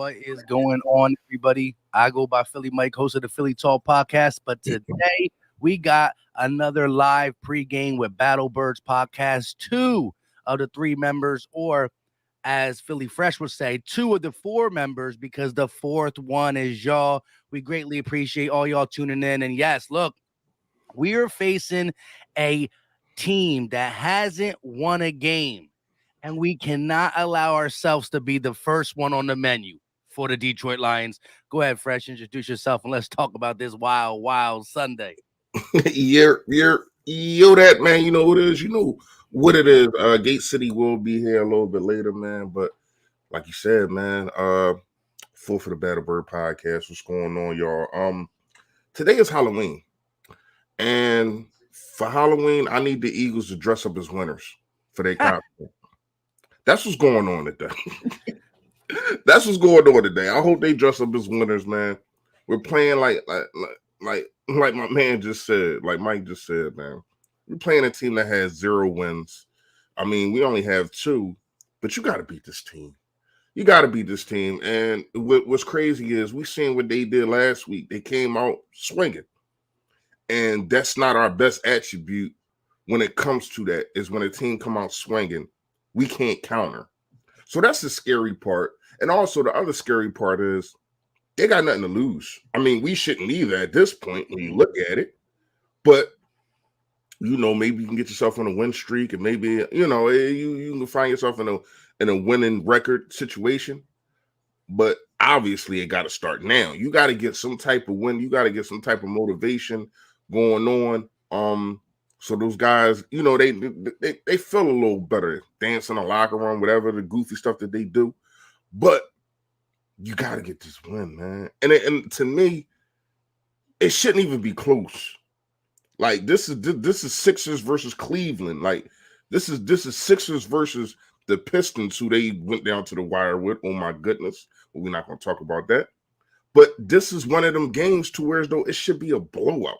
What is going on, everybody? I go by Philly Mike, host of the Philly Talk podcast. But today we got another live pregame with Battle Birds podcast. Two of the three members, or as Philly Fresh would say, two of the four members, because the fourth one is y'all. We greatly appreciate all y'all tuning in. And yes, look, we are facing a team that hasn't won a game, and we cannot allow ourselves to be the first one on the menu for the Detroit Lions. Go ahead, Fresh, introduce yourself, and let's talk about this wild, wild Sunday. Yo, that man, you know what it is. You know what it is. Gate City will be here a little bit later, man. But like you said, man, full for the Battle Bird podcast. What's going on, y'all? Today is Halloween, and for Halloween, I need the Eagles to dress up as winners for their costume. That's what's going on today. That's what's going on today. I hope they dress up as winners, man. We're playing like my man just said, like Mike just said, man. We're playing a team that has 0 wins. I mean, we only have 2, but you got to beat this team. You got to beat this team. And what's crazy is we seen what they did last week. They came out swinging, and that's not our best attribute when it comes to that. Is when a team come out swinging, we can't counter. So that's the scary part. And also the other scary part is they got nothing to lose. I mean, we shouldn't either at this point when you look at it. But, you know, maybe you can get yourself on a win streak, and maybe, you know, you can find yourself in a winning record situation. But obviously it got to start now. You got to get some type of win. You got to get some type of motivation going on. So those guys, you know, they feel a little better dancing in the locker room, whatever the goofy stuff that they do. But you got to get this win, man. And to me, it shouldn't even be close. Like this is Sixers versus Cleveland. Like this is Sixers versus the Pistons, who they went down to the wire with. Oh my goodness, well, we're not going to talk about that. But this is one of them games to where as though it should be a blowout.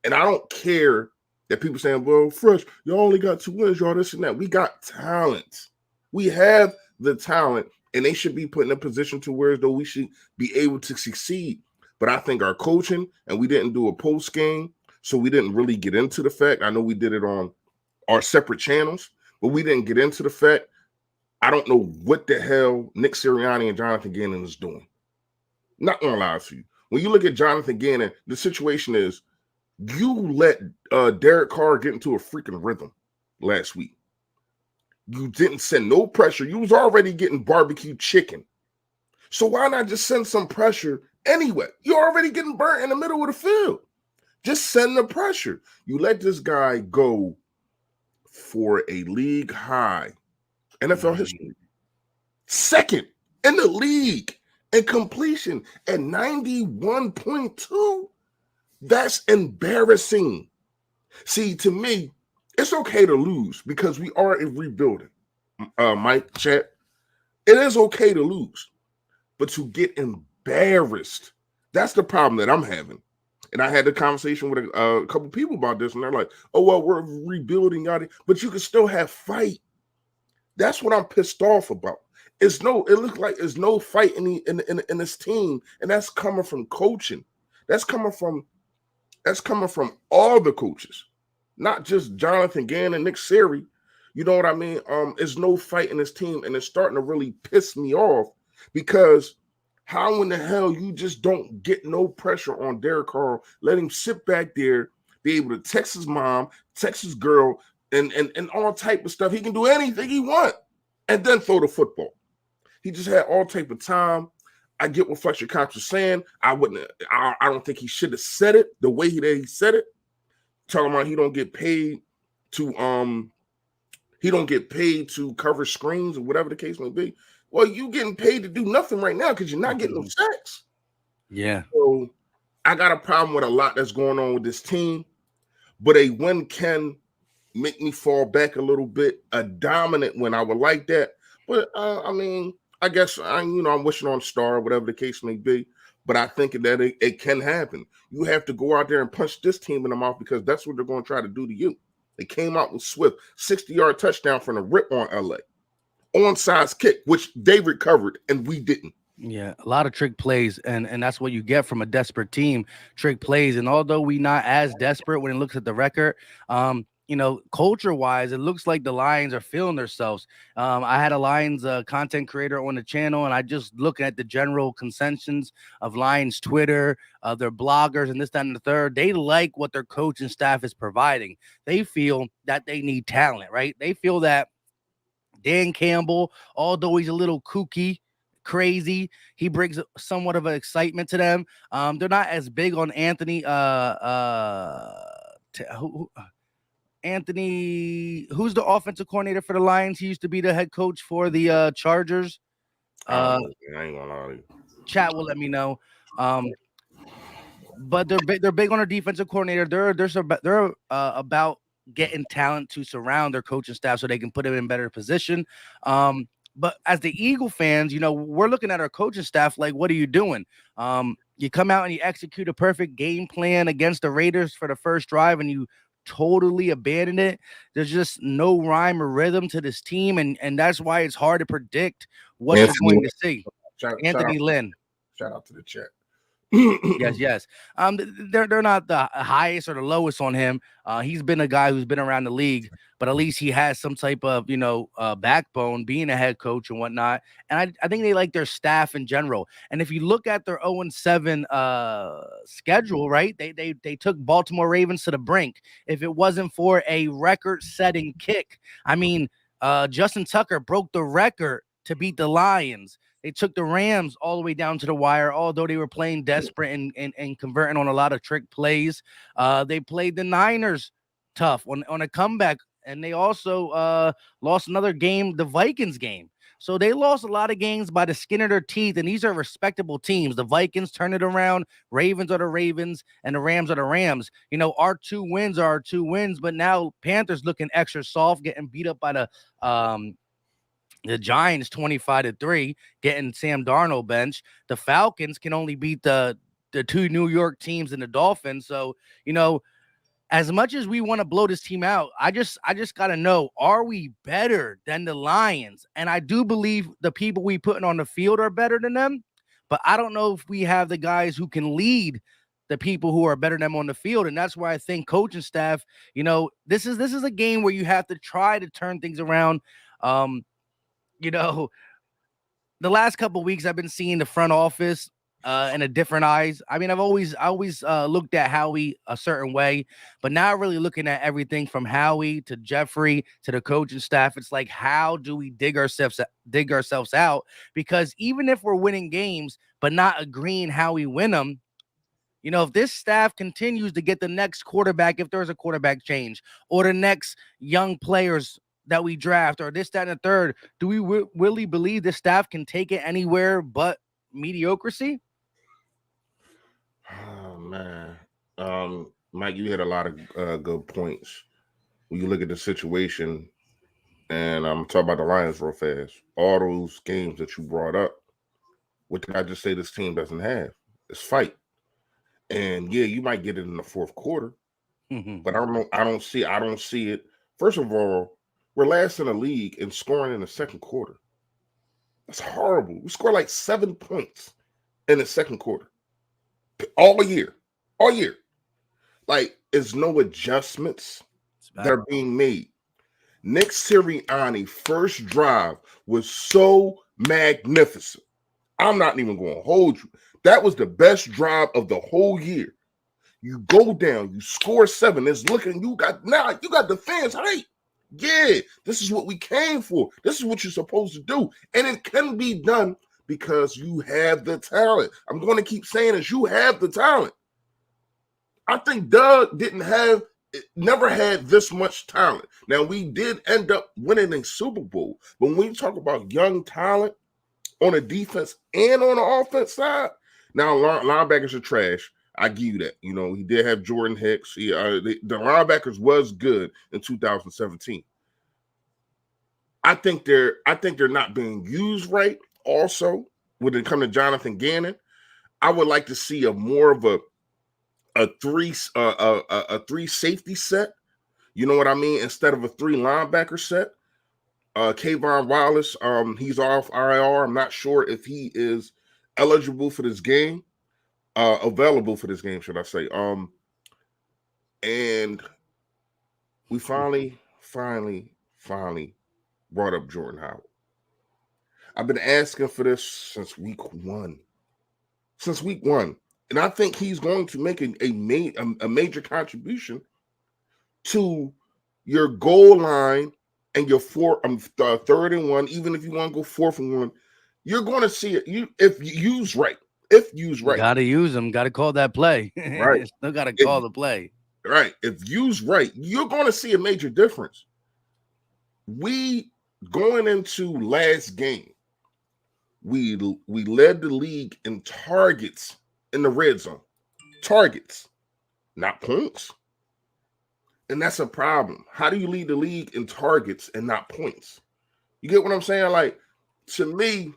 And I don't care that people saying, well, Fresh, y'all only got 2 wins, y'all this and that. We got talent. We have the talent, and they should be put in a position to where as though we should be able to succeed. But I think our coaching, and we didn't do a post game, so we didn't really get into the fact. I know we did it on our separate channels, but we didn't get into the fact. I don't know what the hell Nick Sirianni and Jonathan Gannon is doing. Not gonna lie to you. When you look at Jonathan Gannon, the situation is you let Derek Carr get into a freaking rhythm last week. You didn't send no pressure. You was already getting barbecue chicken. So why not just send some pressure anyway? You're already getting burnt in the middle of the field. Just send the pressure. You let this guy go for a league high NFL history. Second in the league in completion at 91.2. That's embarrassing. See, to me, it's okay to lose because we are rebuilding. Mike, chat, it is okay to lose, but to get embarrassed, that's the problem that I'm having. And I had a conversation with a couple people about this, and they're like, oh, well, we're rebuilding, yada, but you can still have fight. That's what I'm pissed off about. It looks like there's no fight in this team, and that's coming from coaching. That's coming from all the coaches, not just Jonathan Gannon, Nick Siri. You know what I mean? There's no fight in this team, and it's starting to really piss me off because how in the hell you just don't get no pressure on Derek Carr, let him sit back there, be able to text his mom, text his girl, and all type of stuff. He can do anything he want, and then throw the football. He just had all type of time. I get what Fletcher Cox was saying. I don't think he should have said it the way he said it. Talking about he don't get paid to cover screens or whatever the case may be. Well, you getting paid to do nothing right now because you're not getting no sacks. Yeah. So I got a problem with a lot that's going on with this team, but a win can make me fall back a little bit. A dominant win, I would like that. But I mean, I guess I'm wishing on a star, whatever the case may be. But I think that it can happen. You have to go out there and punch this team in the mouth because that's what they're going to try to do to you. They came out with Swift, 60-yard touchdown from the rip on LA. Onside kick, which they recovered and we didn't. Yeah, a lot of trick plays, and that's what you get from a desperate team. Trick plays, and although we not as desperate when it looks at the record, culture wise, it looks like the Lions are feeling themselves. I had a Lions content creator on the channel, and I just looking at the general consensus of Lions Twitter, their bloggers, and this, that, and the third. They like what their coach and staff is providing. They feel that they need talent, right? They feel that Dan Campbell, although he's a little kooky, crazy, he brings somewhat of an excitement to them. They're not as big on Anthony. Anthony, who's the offensive coordinator for the Lions? He used to be the head coach for the Chargers. I don't Uh, know. Man. I ain't gonna lie to you. Chat will let me know. But they're big. They're big on their defensive coordinator. They're about getting talent to surround their coaching staff so they can put them in better position. But as the Eagle fans, we're looking at our coaching staff like, what are you doing? You come out and you execute a perfect game plan against the Raiders for the first drive, and you totally abandon it. There's just no rhyme or rhythm to this team, and that's why it's hard to predict what you're Anthony, going to see. shout out, Anthony Lynn. shout out to the chat. Yes, yes. They're not the highest or the lowest on him. He's been a guy who's been around the league, but at least he has some type of backbone, being a head coach and whatnot. And I think they like their staff in general. And if you look at their 0-7 schedule, right? They took Baltimore Ravens to the brink. If it wasn't for a record-setting kick, I mean, Justin Tucker broke the record to beat the Lions. They took the Rams all the way down to the wire, although they were playing desperate and converting on a lot of trick plays. They played the Niners tough on a comeback, and they also lost another game, the Vikings game. So they lost a lot of games by the skin of their teeth, and these are respectable teams. The Vikings turn it around, Ravens are the Ravens, and the Rams are the Rams. Our two wins are our two wins, but now Panthers looking extra soft, getting beat up by the Giants 25-3, getting Sam Darnold bench. The Falcons can only beat the two New York teams and the Dolphins. So, as much as we want to blow this team out, I just gotta know, are we better than the Lions? And I do believe the people we putting on the field are better than them, but I don't know if we have the guys who can lead the people who are better than them on the field. And that's why I think coaching staff, this is a game where you have to try to turn things around. Um, you know, the last couple of weeks I've been seeing the front office in a different eyes. I mean, I always looked at Howie a certain way, but now really looking at everything from Howie to Jeffrey to the coaching staff. It's like, how do we dig ourselves out? Because even if we're winning games, but not agreeing how we win them, if this staff continues to get the next quarterback, if there's a quarterback change, or the next young players that we draft, or this, that, and the third, do we really believe the staff can take it anywhere but mediocrity? Oh man, Mike, you had a lot of good points. When you look at the situation, and I'm talking about the Lions real fast. All those games that you brought up, what did I just say? This team doesn't have is fight. And yeah, you might get it in the fourth quarter, but I don't know. I don't see. I don't see it. First of all, we're last in the league in scoring in the second quarter. That's horrible. We scored like 7 points in the second quarter all year, all year. Like, there's no adjustments that are being made. Nick Sirianni first drive was so magnificent. I'm not even going to hold you. That was the best drive of the whole year. You go down, you score 7. It's looking, you got the fans. Hey, yeah, this is what we came for. This is what you're supposed to do. And it can be done because you have the talent. I'm going to keep saying this. You have the talent. I think Doug never had this much talent. Now, we did end up winning a Super Bowl. But when you talk about young talent on the defense and on the offense side, now linebackers are trash. I give you that. He did have Jordan Hicks. The linebackers was good in 2017. I think they're not being used right. Also, when it comes to Jonathan Gannon, I would like to see more of a three safety set. You know what I mean? Instead of a 3 linebacker set. Kayvon Wallace, he's off IR. I'm not sure if he is eligible for this game, available for this game, should I say? And we finally brought up Jordan Howard. I've been asking for this since week one. And I think he's going to make a major contribution to your goal line and your third and one. Even if you want to go fourth and one, you're going to see it. If used right. Gotta use them. Gotta call that play. Right. Still gotta call the play. Right. If used right, you're going to see a major difference. We going into last game, we led the league in targets in the red zone. Targets, not points. And that's a problem. How do you lead the league in targets and not points? You get what I'm saying? Like, to me,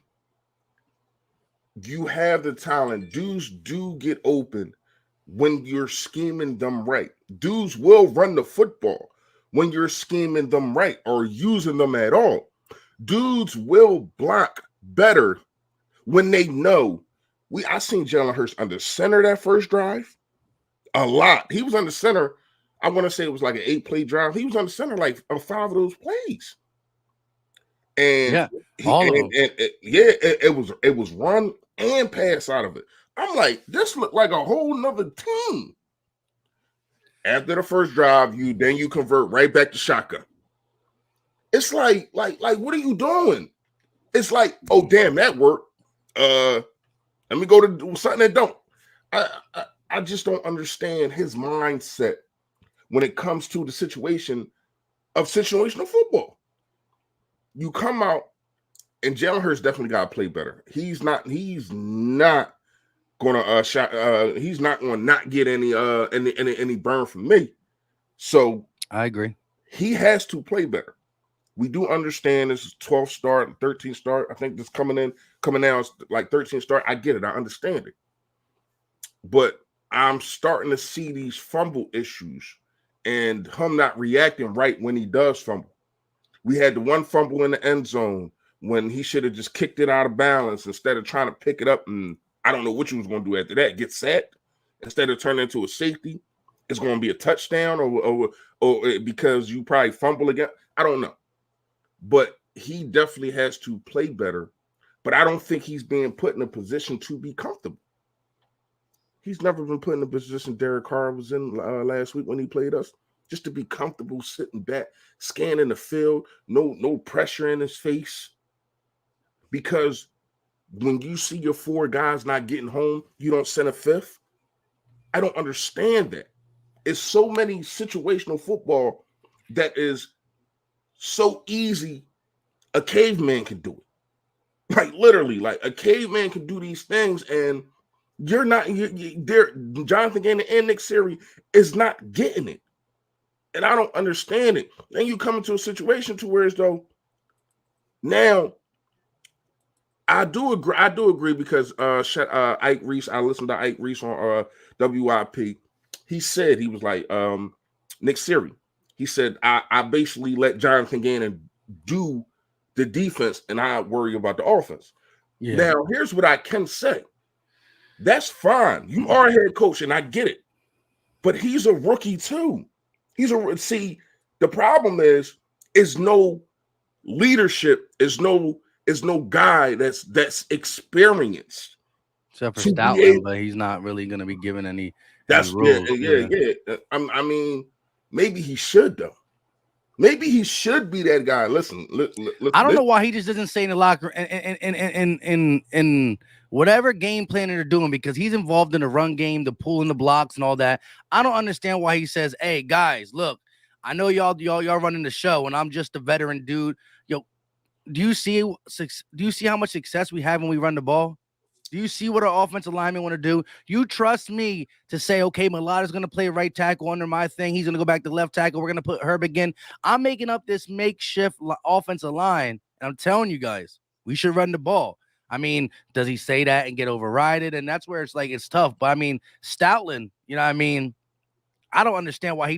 you have the talent. Dudes do get open when you're scheming them right. Dudes will run the football when you're scheming them right or using them at all. Dudes will block better when they know. I seen Jalen Hurts under center that first drive a lot. He was under center. I want to say it was like an 8-play drive. He was under center like 5 of those plays. And yeah, all of them. It was run and pass out of it. I'm like, this looked like a whole nother team. After the first drive, you convert right back to shotgun. It's like, what are you doing? It's like, oh damn, that worked. Let me go to something that don't. I just don't understand his mindset when it comes to the situation of situational football. You come out, and Jalen Hurts definitely got to play better. He's not gonna he's not gonna not get any burn from me. So I agree. He has to play better. We do understand this is 12th start, 13th start. I think this coming now is like 13th start. I get it. I understand it. But I'm starting to see these fumble issues and him not reacting right when he does fumble. We had the one fumble in the end zone when he should have just kicked it out of balance instead of trying to pick it up, and I don't know what you was going to do after that. Get sacked instead of turning into a safety. It's going to be a touchdown or because you probably fumble again. I don't know. But he definitely has to play better. But I don't think he's being put in a position to be comfortable. He's never been put in the position Derek Carr was in last week when he played us, just to be comfortable sitting back, scanning the field, no pressure in his face. Because when you see your 4 guys not getting home, you don't send a 5th. I don't understand that. It's so many situational football that is so easy. A caveman can do it. Like literally, like a caveman can do these things, and you're not. There, Jonathan Gannon and Nick Siri is not getting it, and I don't understand it. Then you come into a situation to where as though now. I do agree because Ike Reese. I listened to Ike Reese on WIP. He said, he was like Nick Siri. He said, I basically let Jonathan Gannon do the defense and I worry about the offense. Yeah. Now, here's what I can say. That's fine. You are a head coach, and I get it. But he's a rookie too. See, the problem is no leadership, is no guy that's experienced. Except for Stoutland, but he's not really going to be given any rules. Yeah. I mean, maybe he should though. Maybe he should be that guy. Listen. I don't know why he just doesn't stay in the locker in whatever game plan they're doing, because he's involved in the run game, the pulling the blocks and all that. I don't understand why he says, "Hey guys, look, I know y'all running the show, and I'm just a veteran dude. Yo, do you see how much success we have when we run the ball? Do you see what our offensive linemen want to do? You trust me to say, okay, Mulata's going to play right tackle under my thing. He's going to go back to left tackle. We're going to put Herb again. I'm making up this makeshift offensive line, and I'm telling you guys, we should run the ball. I mean, does he say that and get overridden? And that's where it's tough. But I mean, Stoutland, you know what I mean? I don't understand why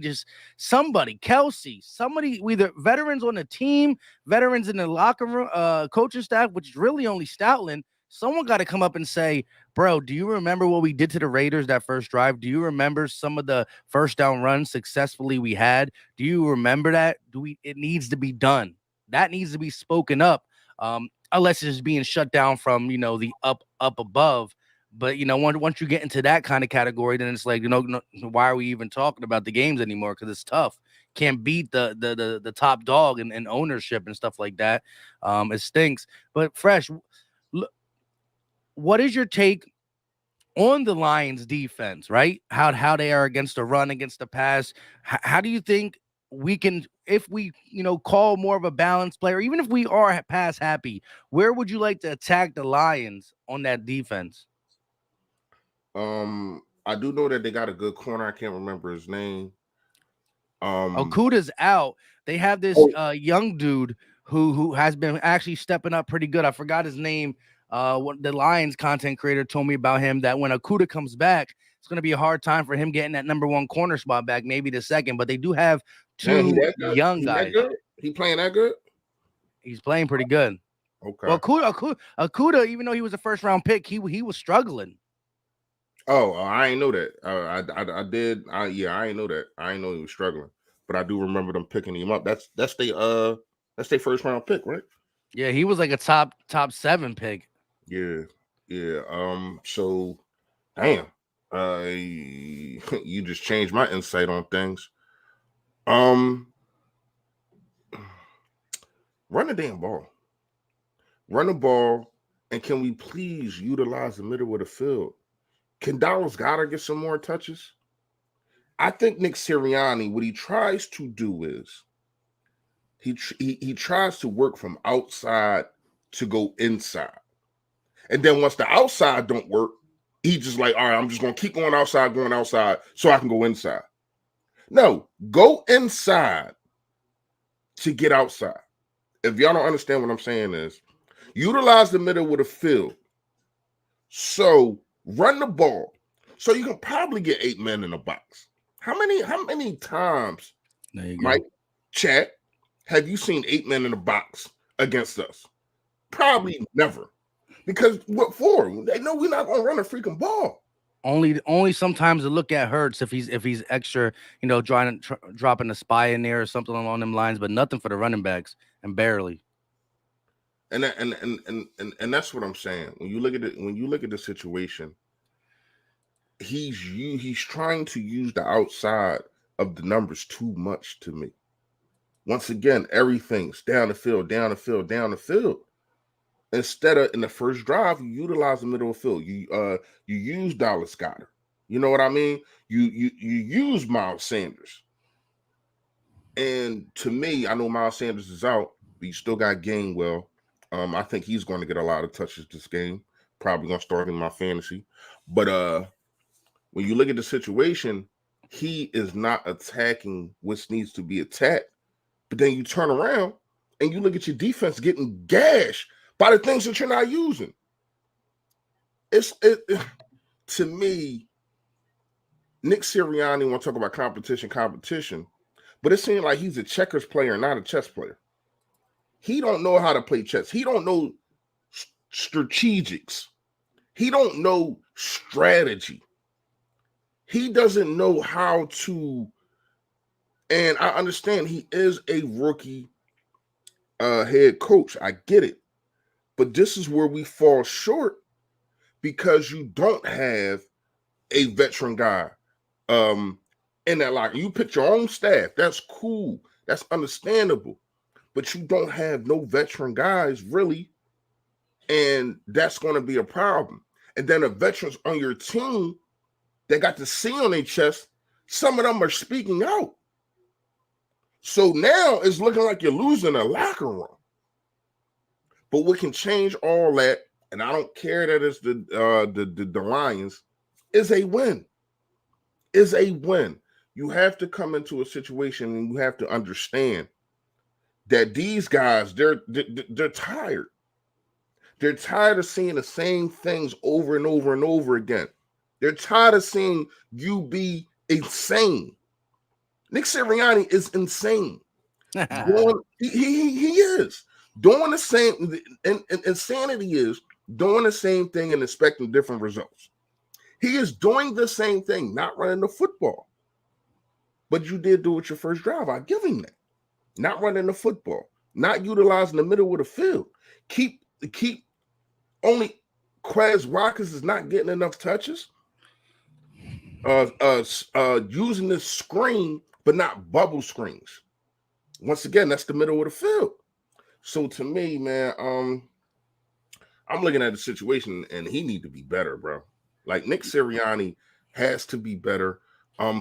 Kelsey, either veterans on the team, veterans in the locker room, coaching staff, which is really only Stoutland, someone got to come up and say, bro, do you remember what we did to the Raiders that first drive? Do you remember some of the first down runs successfully we had? Do you remember that? It needs to be done. That needs to be spoken up. Unless it's being shut down from, the up above. But once you get into that kind of category, then it's like, no, why are we even talking about the games anymore? Because it's tough. Can't beat the top dog and ownership and stuff like that. It stinks. But Fresh, what is your take on the Lions defense, right? How they are against the run, against the pass. How do you think we can, if we, call more of a balanced player, even if we are pass happy, where would you like to attack the Lions on that defense? I do know that they got a good corner. I can't remember his name. Okuda's out. They have this young dude who has been actually stepping up pretty good. I forgot his name. What the Lions content creator told me about him, that when Okuda comes back, it's going to be a hard time for him getting that number one corner spot back, maybe the second. But they do have Man, two young guys. He playing that good? He's playing pretty good. Okay. Well, Okuda, even though he was a first round pick, he was struggling. Oh, I ain't know that. I did. I ain't know that. I ain't know he was struggling, but I do remember them picking him up. That's their first round pick, right? Yeah, he was like a top 7 pick. Yeah. So, damn. You just changed my insight on things. Run the damn ball. Run the ball, and can we please utilize the middle of the field? Can Dallas Goedert get some more touches? I think Nick Sirianni, what he tries to do is he tries to work from outside to go inside. And then once the outside don't work, he just like, all right, I'm just going to keep going outside so I can go inside. No, go inside to get outside. If y'all don't understand what I'm saying is, utilize the middle of the field. So run the ball. So you can probably get 8 men in a box. How many times, Mike, chat, have you seen 8 men in a box against us? Probably never. Because what for? They know we're not gonna run a freaking ball. Only sometimes to look at Hurts if he's extra, dropping a spy in there or something along them lines, but nothing for the running backs, and barely. And that's what I'm saying. When you look at the situation, he's trying to use the outside of the numbers too much to me. Once again, everything's down the field. Instead of in the first drive, you utilize the middle of the field. You use Dallas Goedert. You know what I mean? You use Miles Sanders. And to me, I know Miles Sanders is out, but you still got Gainwell. I think he's going to get a lot of touches this game. Probably going to start in my fantasy. But when you look at the situation, he is not attacking what needs to be attacked. But then you turn around and you look at your defense getting gashed by the things that you're not using. To me, Nick Sirianni want to talk about competition, but it seems like he's a checkers player, not a chess player. He don't know how to play chess. He don't know strategics. He don't know strategy. He doesn't know how to, and I understand he is a rookie head coach. I get it. But this is where we fall short because you don't have a veteran guy in that locker. You pick your own staff. That's cool. That's understandable. But you don't have no veteran guys really, and that's going to be a problem. And then the veterans on your team, they got the C on their chest. Some of them are speaking out. So now it's looking like you're losing a locker room. But what can change all that, and I don't care that it's the Lions, is a win. Is a win. You have to come into a situation and you have to understand that these guys, they're tired. They're tired of seeing the same things over and over and over again. They're tired of seeing you be insane. Nick Sirianni is insane. He is. Doing the same, and insanity is doing the same thing and expecting different results. He is doing the same thing, not running the football. But you did do it your first drive. I give him that. Not running the football, not utilizing the middle of the field. Keep only Quez Watkins is not getting enough touches. Using the screen, but not bubble screens. Once again, that's the middle of the field. So to me, man, I'm looking at the situation and he need to be better, bro. Like Nick Sirianni has to be better.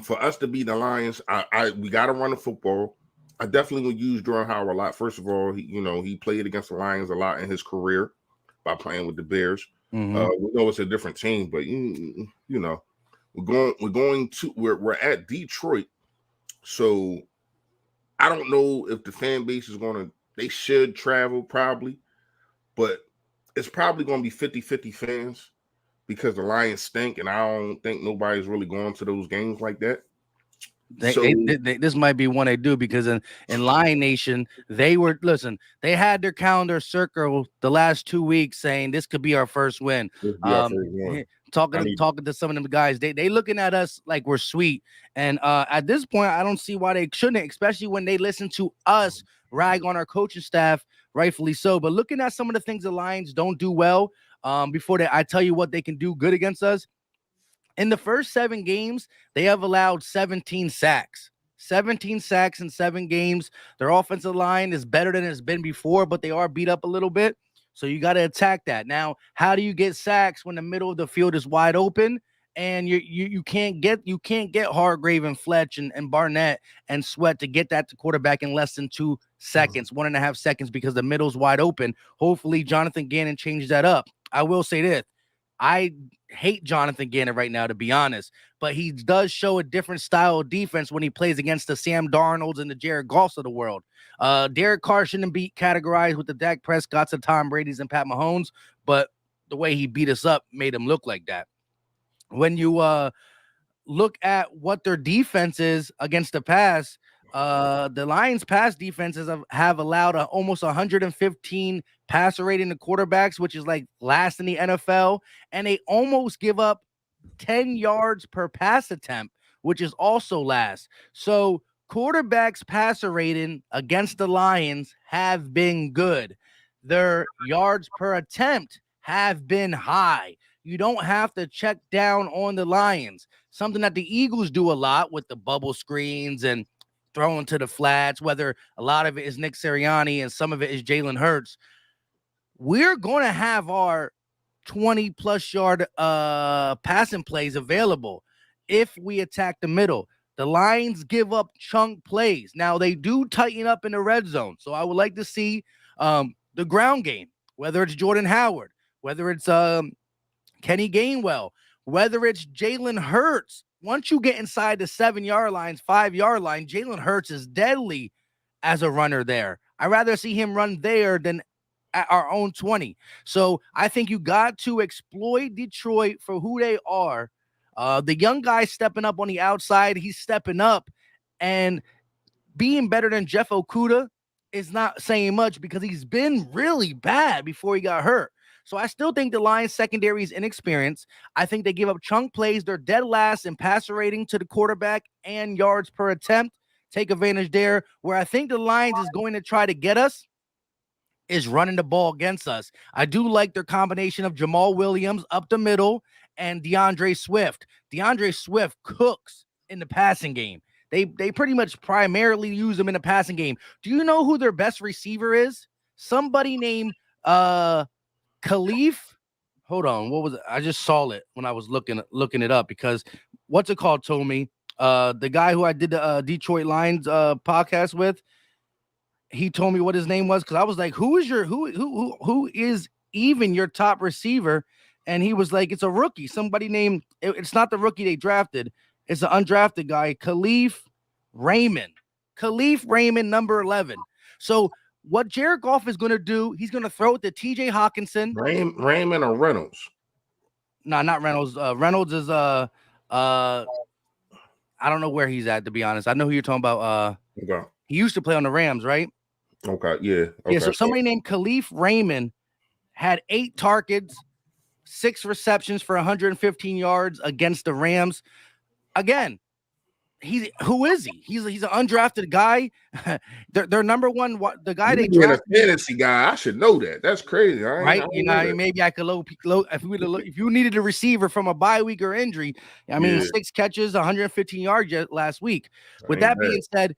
For us to beat the Lions, we got to run the football. I definitely would use Jordan Howard a lot. First of all, he played against the Lions a lot in his career by playing with the Bears. Mm-hmm. We know it's a different team, but we're at Detroit, so I don't know if the fan base is they should travel probably, but it's probably going to be 50-50 fans because the Lions stink, and I don't think nobody's really going to those games like that. This might be one they do because in Lion Nation, they had their calendar circle the last 2 weeks saying this could be our first win. Talking to some of them guys, they looking at us like we're sweet. And at this point, I don't see why they shouldn't, especially when they listen to us rag on our coaching staff, rightfully so. But looking at some of the things the Lions don't do well, before I tell you what they can do good against us. In the first 7 games, they have allowed 17 sacks. 17 sacks in 7 games. Their offensive line is better than it's been before, but they are beat up a little bit. So you got to attack that. Now, how do you get sacks when the middle of the field is wide open and you can't get Hargrave and Fletch and Barnett and Sweat to get that to quarterback in less than 2 seconds, 1.5 seconds, because the middle's wide open. Hopefully, Jonathan Gannon changes that up. I will say this. I hate Jonathan Gannon right now, to be honest, but he does show a different style of defense when he plays against the Sam Darnolds and the Jared Goffs of the world. Derek Carr shouldn't be categorized with the Dak Prescotts and Tom Brady's and Pat Mahomes, but the way he beat us up made him look like that. When you look at what their defense is against the pass, the Lions pass defenses have allowed almost 115 passer rating to quarterbacks, which is like last in the NFL. And they almost give up 10 yards per pass attempt, which is also last. So quarterbacks passer rating against the Lions have been good. Their yards per attempt have been high. You don't have to check down on the Lions, something that the Eagles do a lot with the bubble screens and throwing to the flats, whether a lot of it is Nick Sirianni and some of it is Jalen Hurts. We're going to have our 20-plus yard passing plays available if we attack the middle. The Lions give up chunk plays. Now, they do tighten up in the red zone, so I would like to see the ground game, whether it's Jordan Howard, whether it's Kenny Gainwell, whether it's Jalen Hurts. Once you get inside the 7-yard lines, 5-yard line, Jalen Hurts is deadly as a runner there. I'd rather see him run there than at our own 20. So I think you got to exploit Detroit for who they are. The young guy stepping up on the outside, he's stepping up, and being better than Jeff Okudah is not saying much because he's been really bad before he got hurt. So I still think the Lions secondary is inexperienced. I think they give up chunk plays. They're dead last in passer rating to the quarterback and yards per attempt. Take advantage there. Where I think the Lions is going to try to get us is running the ball against us. I do like their combination of Jamal Williams up the middle and DeAndre Swift. DeAndre Swift cooks in the passing game. They pretty much primarily use him in the passing game. Do you know who their best receiver is? Somebody named Khalif. Hold on. What was it? I just saw it when I was looking it up because what's it called told me. The guy who I did the Detroit Lions podcast with, he told me what his name was because I was like, who is even your top receiver? And he was like, it's a rookie. Somebody named, it's not the rookie they drafted. It's an undrafted guy, Khalif Raymond. Khalif Raymond, number 11. So what Jared Goff is going to do, he's going to throw it to TJ Hawkinson. Raymond or Reynolds? No, not Reynolds. Reynolds is I don't know where he's at, to be honest. I know who you're talking about. Okay. He used to play on the Rams, right? Okay, yeah. Okay. Yeah, so somebody named Khalif Raymond had 8 targets, 6 receptions for 115 yards against the Rams. Again, who is he? He's an undrafted guy. Their number one, the guy You they being a drafted, fantasy guy, I should know that. That's crazy. I right? ain't know that. Maybe I could if you needed a receiver from a bye week or injury. I mean, Yeah. 6 catches, 115 yards last week. With Ain't that bad. being said,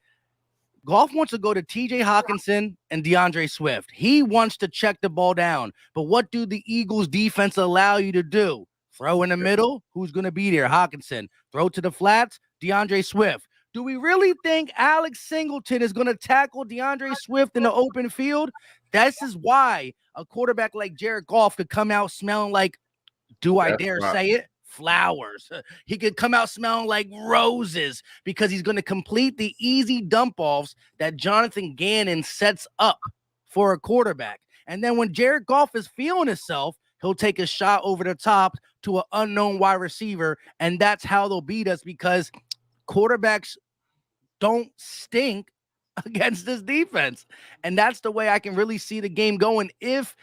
Goff wants to go to TJ Hawkinson and DeAndre Swift. He wants to check the ball down. But what do the Eagles defense allow you to do? Throw in the middle? Who's going to be there? Hawkinson. Throw to the flats? DeAndre Swift. Do we really think Alex Singleton is going to tackle DeAndre Swift in the open field? This is why a quarterback like Jared Goff could come out smelling like, do I dare say it? Flowers. He could come out smelling like roses because he's going to complete the easy dump offs that Jonathan Gannon sets up for a quarterback. And then when Jared Goff is feeling himself, he'll take a shot over the top to an unknown wide receiver. And that's how they'll beat us because quarterbacks don't stink against this defense. And that's the way I can really see the game going if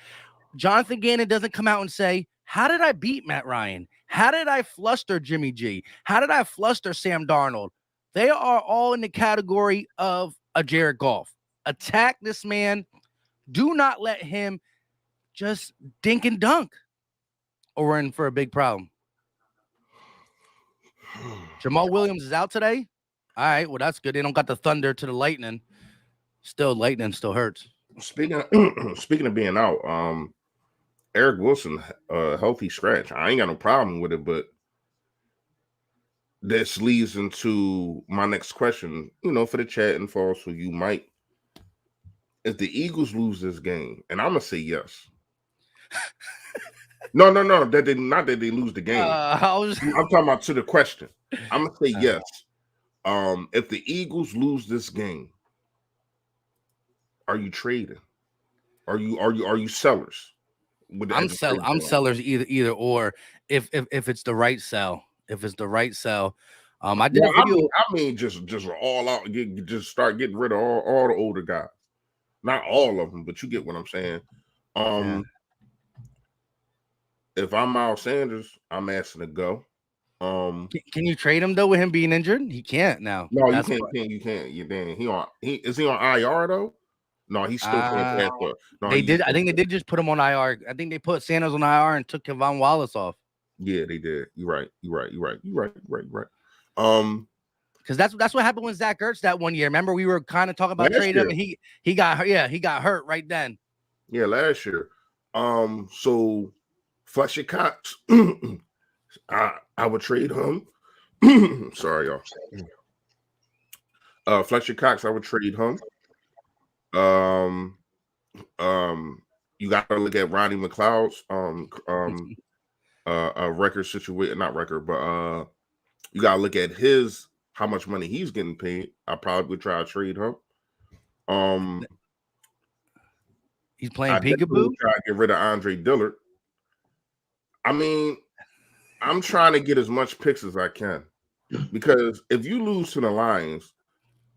Jonathan Gannon doesn't come out and say, how did I beat Matt Ryan? How did I fluster Jimmy G? How did I fluster Sam Darnold? They are all in the category of a Jared Goff. Attack this man. Do not let him just dink and dunk, or we're in for a big problem. Jamal Williams is out today. All right, well, that's good. They don't got the thunder to the lightning. Still, lightning still hurts. Speaking of being out, Eric Wilson, healthy scratch. I ain't got no problem with it, but this leads into my next question, for the chat and for also you, Mike. If the Eagles lose this game, and I'm gonna say yes. No, that they lose the game. I'm talking about to the question. I'm gonna say yes. If the Eagles lose this game, are you trading? Are you sellers? I'm sellers either or if it's the right sell. If it's the right sell. I did a video. I mean, just all out. Just start getting rid of all the older guys. Not all of them, but you get what I'm saying. If I'm Miles Sanders, I'm asking to go. Can you trade him though with him being injured? He can't now. No, you can't. You can't. Is he on IR though? No, he still can't pass the. No, they did. I think they did just put him on IR. I think they put Sanders on IR and took Kevon Wallace off. Yeah, they did. You're right. Because that's what happened with Zach Ertz that one year. Remember, we were kind of talking about trading him, and he got hurt right then. Yeah, last year. So Fletcher Cox, I would trade him. Sorry, y'all. Fletcher Cox, I would trade him. You got to look at Ronnie McLeod's record situation, not record, but you got to look at how much money he's getting paid. I probably would try to trade him. He's playing peekaboo. Try to get rid of Andre Dillard. I mean, I'm trying to get as much picks as I can because if you lose to the Lions,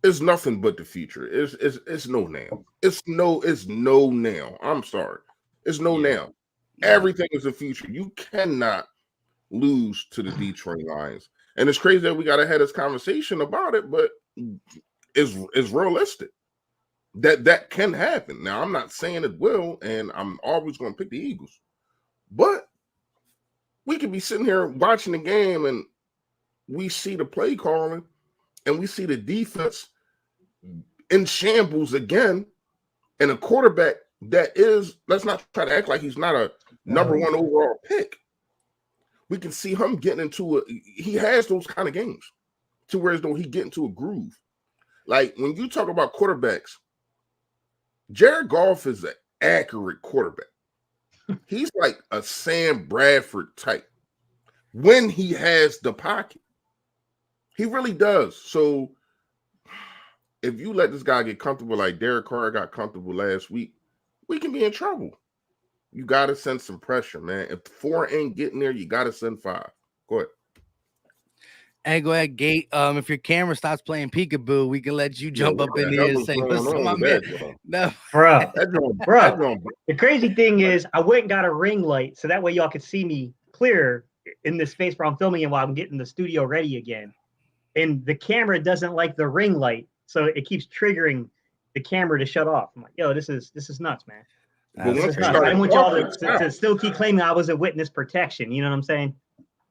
it's nothing but the future. It's no now. It's no now. I'm sorry. It's no now. Everything is the future. You cannot lose to the Detroit Lions. And it's crazy that we got to have this conversation about it, but it's realistic. That can happen. Now, I'm not saying it will, and I'm always going to pick the Eagles. But we could be sitting here watching the game, and we see the play calling, and we see the defense in shambles again, and a quarterback that is, let's not try to act like he's not a number one overall pick. We can see him getting he has those kind of games to where as though he get into a groove. Like when you talk about quarterbacks, Jared Goff is an accurate quarterback. He's like a Sam Bradford type when he has the pocket. He really does. So if you let this guy get comfortable like Derek Carr got comfortable last week, we can be in trouble. You got to send some pressure, man. If 4 ain't getting there, you got to send 5. Go ahead. Hey, go ahead, Gate. If your camera stops playing peekaboo, we can let you jump up in here and say, "What's up, my man?" No, bro. That The crazy thing is, I went and got a ring light so that way y'all could see me clear in the space where I'm filming and while I'm getting the studio ready again. And the camera doesn't like the ring light, so it keeps triggering the camera to shut off. I'm like, yo, this is nuts, man. This is nuts. I didn't want y'all to still keep claiming I was a witness protection. You know what I'm saying?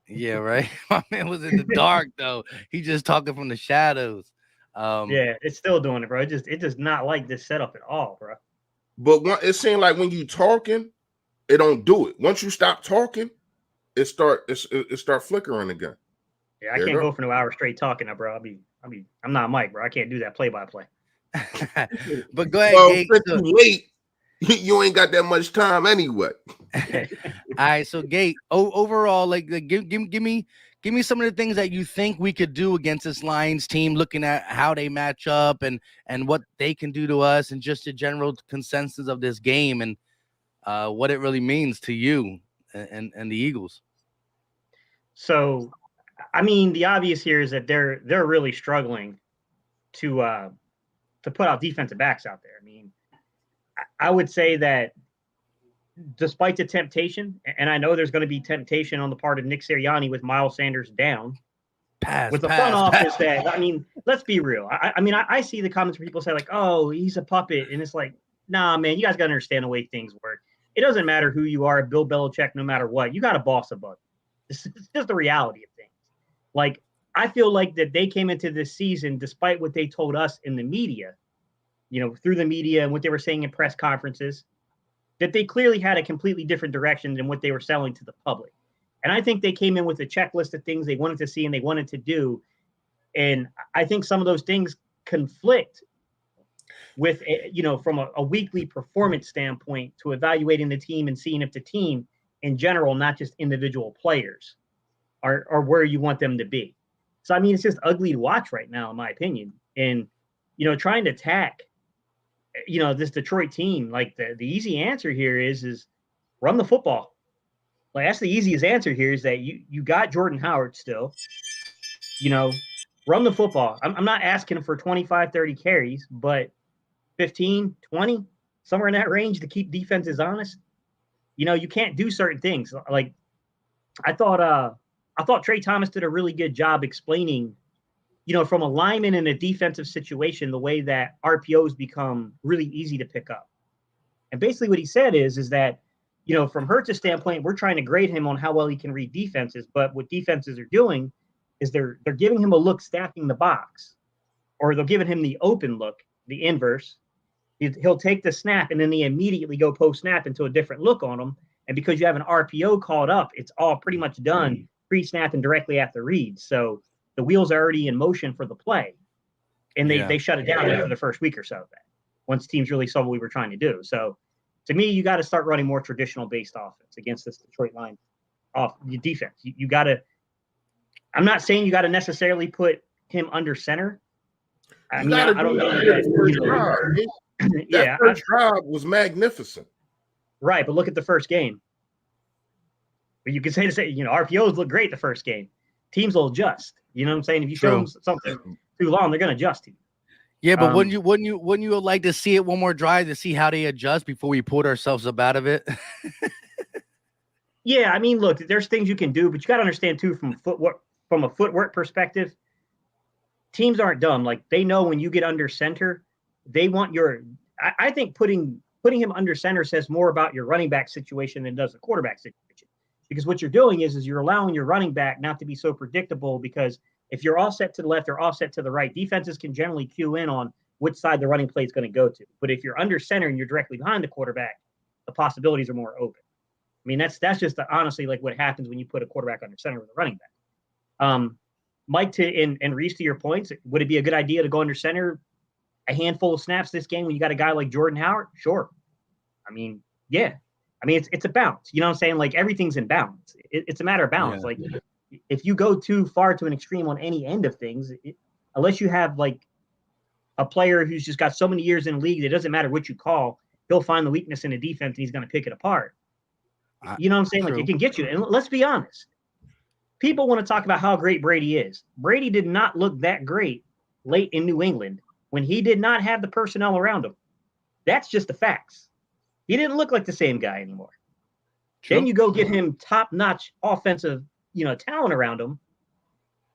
Yeah, right. My man was in the dark though. He just talking from the shadows. Yeah, it's still doing it, bro. It does not like this setup at all, bro. But it seems like when you talking, it don't do it. Once you stop talking, it start flickering again. Yeah, I can't go for no hour straight talking now, bro. I'm not Mike, bro. I can't do that play by play. But go ahead, well, Gate. Since you late, you ain't got that much time anyway. All right, so Gate. Overall, like give me some of the things that you think we could do against this Lions team, looking at how they match up and what they can do to us, and just the general consensus of this game and what it really means to you and the Eagles. So, I mean, the obvious here is that they're really struggling to put out defensive backs out there. I mean, I would say that despite the temptation, and I know there's going to be temptation on the part of Nick Sirianni with Miles Sanders down, with the front office that, I mean, let's be real. I see the comments where people say like, oh, he's a puppet. And it's like, nah, man, you guys got to understand the way things work. It doesn't matter who you are, Bill Belichick, no matter what, you got a boss above you. It's just the reality of things. Like, I feel like that they came into this season, despite what they told us in the media, through the media and what they were saying in press conferences, that they clearly had a completely different direction than what they were selling to the public. And I think they came in with a checklist of things they wanted to see and they wanted to do. And I think some of those things conflict with, from a weekly performance standpoint to evaluating the team and seeing if the team in general, not just individual players, are where you want them to be. So, I mean, it's just ugly to watch right now, in my opinion. And, trying to attack, this Detroit team, like the easy answer here is run the football. Like, that's the easiest answer here is that you got Jordan Howard still, run the football. I'm not asking for 25, 30 carries, but 15, 20, somewhere in that range to keep defenses honest. You can't do certain things. Like, I thought Trey Thomas did a really good job explaining, from a lineman in a defensive situation, the way that RPOs become really easy to pick up. And basically what he said is that, from Hurts' standpoint, we're trying to grade him on how well he can read defenses. But what defenses are doing is they're giving him a look stacking the box, or they're giving him the open look, the inverse. He'll take the snap and then they immediately go post-snap into a different look on him. And because you have an RPO called up, it's all pretty much done pre-snap and directly after reads. So the wheels are already in motion for the play. And they shut it down after the first week or so of that, once teams really saw what we were trying to do. So to me, you got to start running more traditional based offense against this Detroit line off your defense. You got to, I'm not saying you got to necessarily put him under center. I don't know. That first drive was magnificent. Right, but look at the first game. But you can say RPOs look great the first game. Teams will adjust. You know what I'm saying? If you show them something too long, they're going to adjust to you. Yeah, but wouldn't you like to see it one more drive to see how they adjust before we pulled ourselves up out of it? Yeah, I mean, look, there's things you can do, but you got to understand too, from a footwork perspective, teams aren't dumb. Like, they know when you get under center, they want I think putting him under center says more about your running back situation than does the quarterback situation. Because what you're doing is you're allowing your running back not to be so predictable, because if you're offset to the left or offset to the right, defenses can generally cue in on which side the running play is going to go to. But if you're under center and you're directly behind the quarterback, the possibilities are more open. I mean, that's just honestly like what happens when you put a quarterback under center with a running back. Mike, and Reese, to your points, would it be a good idea to go under center a handful of snaps this game when you got a guy like Jordan Howard? Sure. I mean, yeah. I mean, it's a balance. You know what I'm saying? Like, everything's in balance. It's a matter of balance. Yeah. Like, if you go too far to an extreme on any end of things, unless you have like a player who's just got so many years in the league, it doesn't matter what you call, he'll find the weakness in the defense and he's going to pick it apart. You know what I'm saying? True. Like, it can get you. And let's be honest. people want to talk about how great Brady is. Brady did not look that great late in New England when he did not have the personnel around him. That's just the facts. He didn't look like the same guy anymore. True. Then you go get him top-notch offensive, talent around him,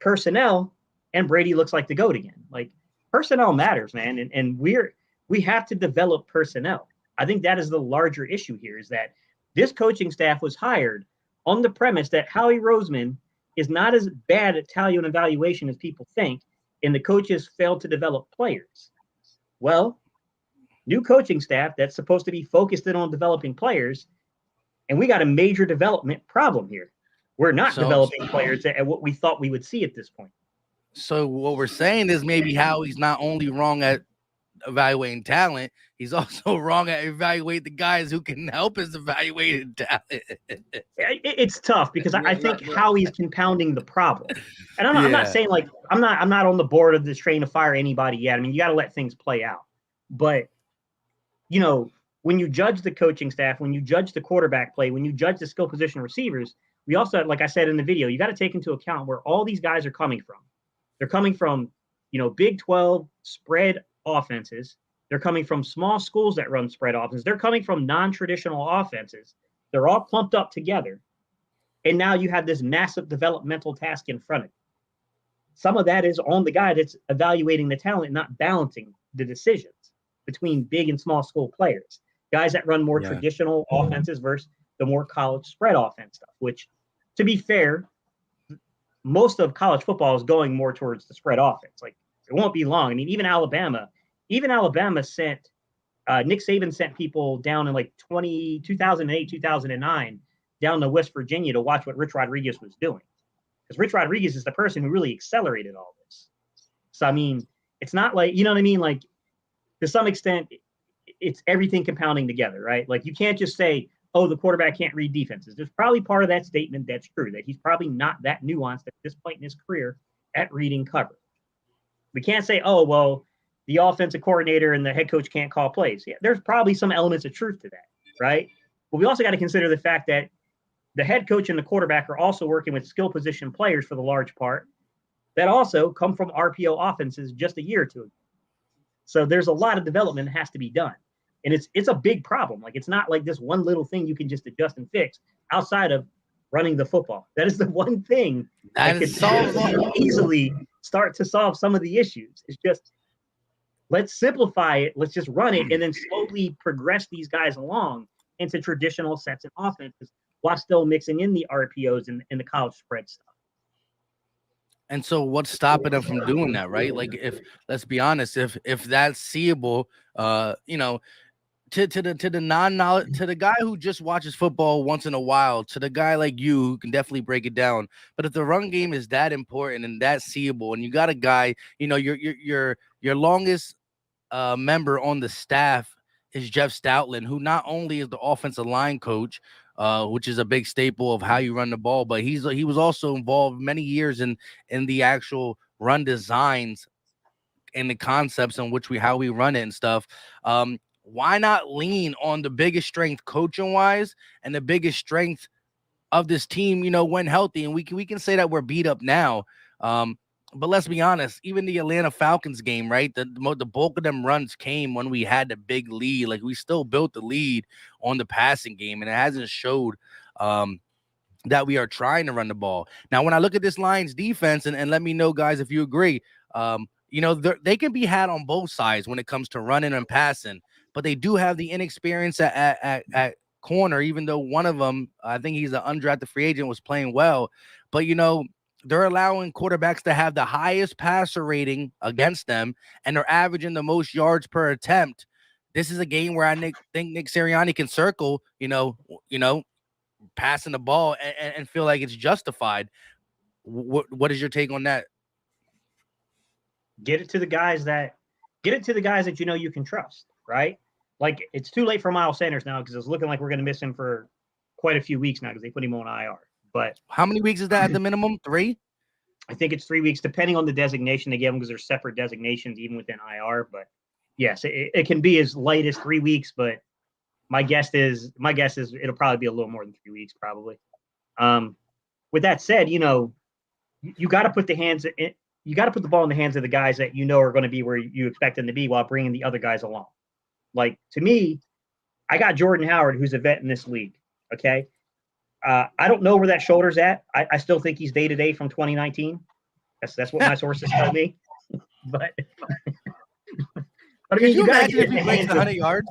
personnel, and Brady looks like the GOAT again. Like, personnel matters, man, and we have to develop personnel. I think that is the larger issue here, is that this coaching staff was hired on the premise that Howie Roseman is not as bad at talent evaluation as people think, and the coaches failed to develop players. Well, new coaching staff that's supposed to be focused in on developing players, and we got a major development problem here. We're not developing players at what we thought we would see at this point. So what we're saying is maybe Howie's not only wrong at evaluating talent, he's also wrong at evaluating the guys who can help us evaluate talent. It's tough because I think Howie's compounding the problem. And I'm not saying like I'm not on the board of this train to fire anybody yet. I mean, you got to let things play out. But when you judge the coaching staff, when you judge the quarterback play, when you judge the skill position receivers, we also, like I said in the video, you got to take into account where all these guys are coming from. They're coming from, Big 12 spread offenses. They're coming from small schools that run spread offenses. They're coming from non-traditional offenses. They're all clumped up together. And now you have this massive developmental task in front of you. Some of that is on the guy that's evaluating the talent, not balancing the decisions between big and small school players. Guys that run more traditional offenses versus the more college spread offense stuff, which, to be fair, most of college football is going more towards the spread offense. Like, it won't be long. I mean, even Alabama sent Nick Saban sent people down in like 2008, 2009 down to West Virginia to watch what Rich Rodriguez was doing. Because Rich Rodriguez is the person who really accelerated all this. So, I mean, it's not like, you know what I mean? Like, to some extent, it's everything compounding together, right? Like, you can't just say, oh, the quarterback can't read defenses. There's probably part of that statement that's true, that he's probably not that nuanced at this point in his career at reading coverage. We can't say, oh, well, the offensive coordinator and the head coach can't call plays. Yeah, there's probably some elements of truth to that, right? But we also got to consider the fact that the head coach and the quarterback are also working with skill position players for the large part that also come from RPO offenses just a year or two ago. So there's a lot of development that has to be done. And it's a big problem. Like, it's not like this one little thing you can just adjust and fix outside of running the football. That is the one thing that could easily start to solve some of the issues. It's just, let's simplify it. Let's just run it and then slowly progress these guys along into traditional sets and offenses while still mixing in the RPOs and the college spread stuff. And so what's stopping them from doing that, right? Like, if, let's be honest, if that's seeable, to the non-knowledge, to the guy who just watches football once in a while, to the guy like you who can definitely break it down. But if the run game is that important and that seeable, and you got a guy, your longest member on the staff is Jeff Stoutland, who not only is the offensive line coach, which is a big staple of how you run the ball, but he was also involved many years in the actual run designs and the concepts on how we run it and stuff. Why not lean on the biggest strength coaching wise and the biggest strength of this team, when healthy? And we can say that we're beat up now. But let's be honest, even the Atlanta Falcons game, right? The bulk of them runs came when we had the big lead. Like, we still built the lead on the passing game, and it hasn't showed that we are trying to run the ball. Now, when I look at this Lions defense, and let me know, guys, if you agree, they can be had on both sides when it comes to running and passing. But they do have the inexperience at corner, even though one of them, I think he's an undrafted free agent, was playing well. But, they're allowing quarterbacks to have the highest passer rating against them, and they're averaging the most yards per attempt. This is a game where I think Nick Sirianni can circle, passing the ball and feel like it's justified. What is your take on that? Get it to the guys that you can trust, right? Like, it's too late for Miles Sanders now because it's looking like we're going to miss him for quite a few weeks now because they put him on IR. But how many weeks is that at the minimum? 3? I think it's 3 weeks, depending on the designation they give them, because there's separate designations even within IR. But yes, it can be as light as 3 weeks. But my guess is it'll probably be a little more than 3 weeks, probably. with that said, you got to put you got to put the ball in the hands of the guys that are going to be where you expect them to be while bringing the other guys along. Like, to me, I got Jordan Howard, who's a vet in this league. Okay. I don't know where that shoulder's at. I still think he's day to day from 2019. That's what my sources tell me. But I mean, Could you got to imagine if he breaks 100 yards?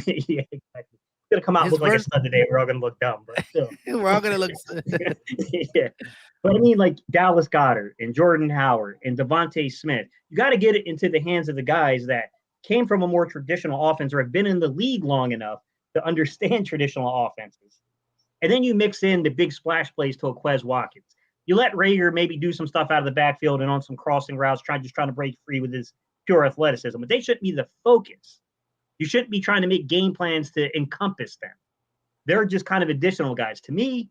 Yeah, exactly. It's gonna come out and look like a stud today. We're all gonna look dumb, but still, we're all gonna look. Yeah, but I mean, like Dallas Goedert and Jordan Howard and Devontae Smith, you got to get it into the hands of the guys that came from a more traditional offense or have been in the league long enough to understand traditional offenses. And then you mix in the big splash plays to a Quez Watkins. You let Rager maybe do some stuff out of the backfield and on some crossing routes, trying to break free with his pure athleticism, but they shouldn't be the focus. You shouldn't be trying to make game plans to encompass them. They're just kind of additional guys. To me,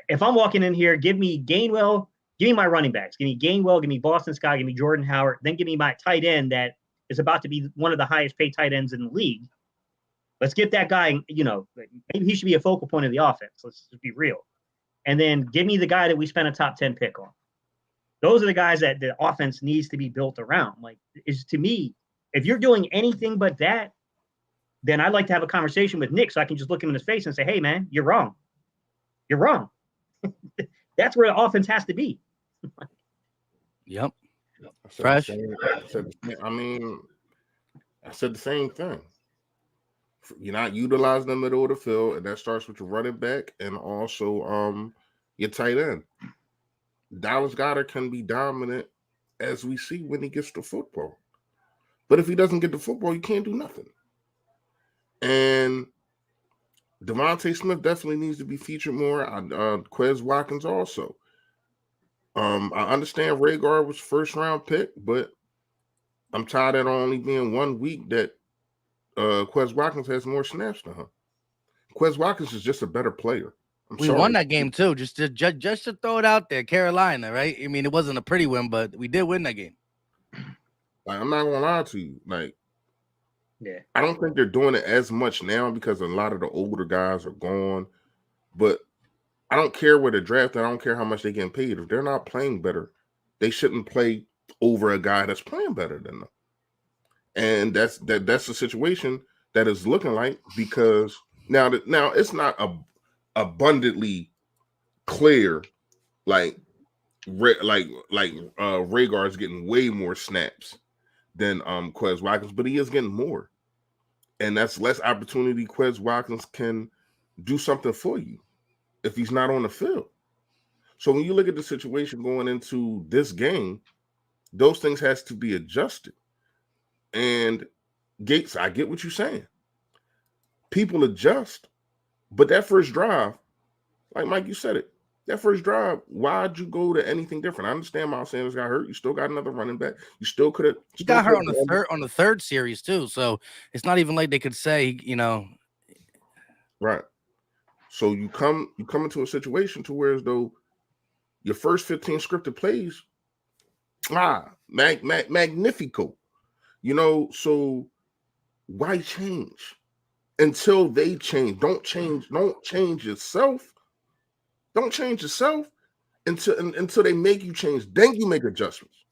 if I'm walking in here, give me Gainwell, give me my running backs. Give me Gainwell, give me Boston Scott, give me Jordan Howard, then give me my tight end that is about to be one of the highest paid tight ends in the league. Let's get that guy, maybe he should be a focal point of the offense. Let's just be real. And then give me the guy that we spent a top 10 pick on. Those are the guys that the offense needs to be built around. Like, to me, if you're doing anything but that, then I'd like to have a conversation with Nick so I can just look him in his face and say, hey, man, you're wrong. You're wrong. That's where the offense has to be. Yep. Fresh. I said the same thing. You're not utilizing the middle of the field, and that starts with your running back and also your tight end. Dallas Goedert can be dominant, as we see when he gets the football. But if he doesn't get the football, you can't do nothing. And Devontae Smith definitely needs to be featured more. Quez Watkins also. I understand Rager was first-round pick, but I'm tired of it only being 1 week that Quez Watkins has more snaps than her. Quez Watkins is just a better player. We won that game too, just to throw it out there. Carolina, right? I mean, it wasn't a pretty win, but we did win that game. Like, I'm not gonna lie to you. Like, yeah, I don't think they're doing it as much now because a lot of the older guys are gone. But I don't care where they're drafted. I don't care how much they're getting paid. If they're not playing better, they shouldn't play over a guy that's playing better than them. And that's the situation that is looking like, because now it's not abundantly clear like Rager is getting way more snaps than Quez Watkins, but he is getting more, and that's less opportunity. Quez Watkins can do something for you if he's not on the field. So when you look at the situation going into this game, those things has to be adjusted. And Gates, I get what you're saying. People adjust, but that first drive, like Mike, you said it, that first drive, why'd you go to anything different? I understand Miles Sanders got hurt. You still got another running back. You still could have. He got hurt on the third series too, so it's not even like they could say, Right. So you come into a situation to where as though your first 15 scripted plays, magnifico. So why change until they change? Don't change yourself. Don't change yourself until they make you change. Then you make adjustments.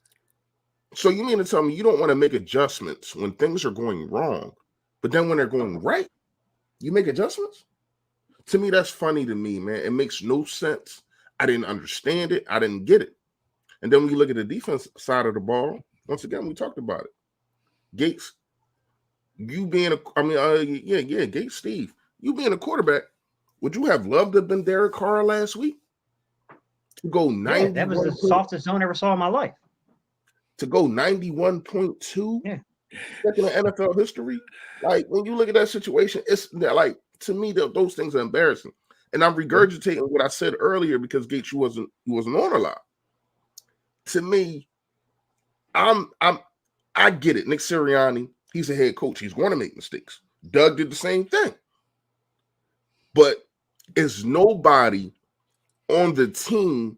So you mean to tell me you don't want to make adjustments when things are going wrong, but then when they're going right, you make adjustments? To me, that's funny to me, man. It makes no sense. I didn't understand it. I didn't get it. And then when you look at the defense side of the ball, once again, we talked about it. Gates, Gates, Steve, you being a quarterback, would you have loved to have been Derek Carr last week? To go 90. Yeah, that was the softest zone I ever saw in my life. To go 91.2 second in NFL history. Like, when you look at that situation, it's like, to me, those things are embarrassing. And I'm regurgitating what I said earlier because Gates, you wasn't on a lot. To me, I get it. Nick Sirianni, he's a head coach. He's going to make mistakes. Doug did the same thing. But is nobody on the team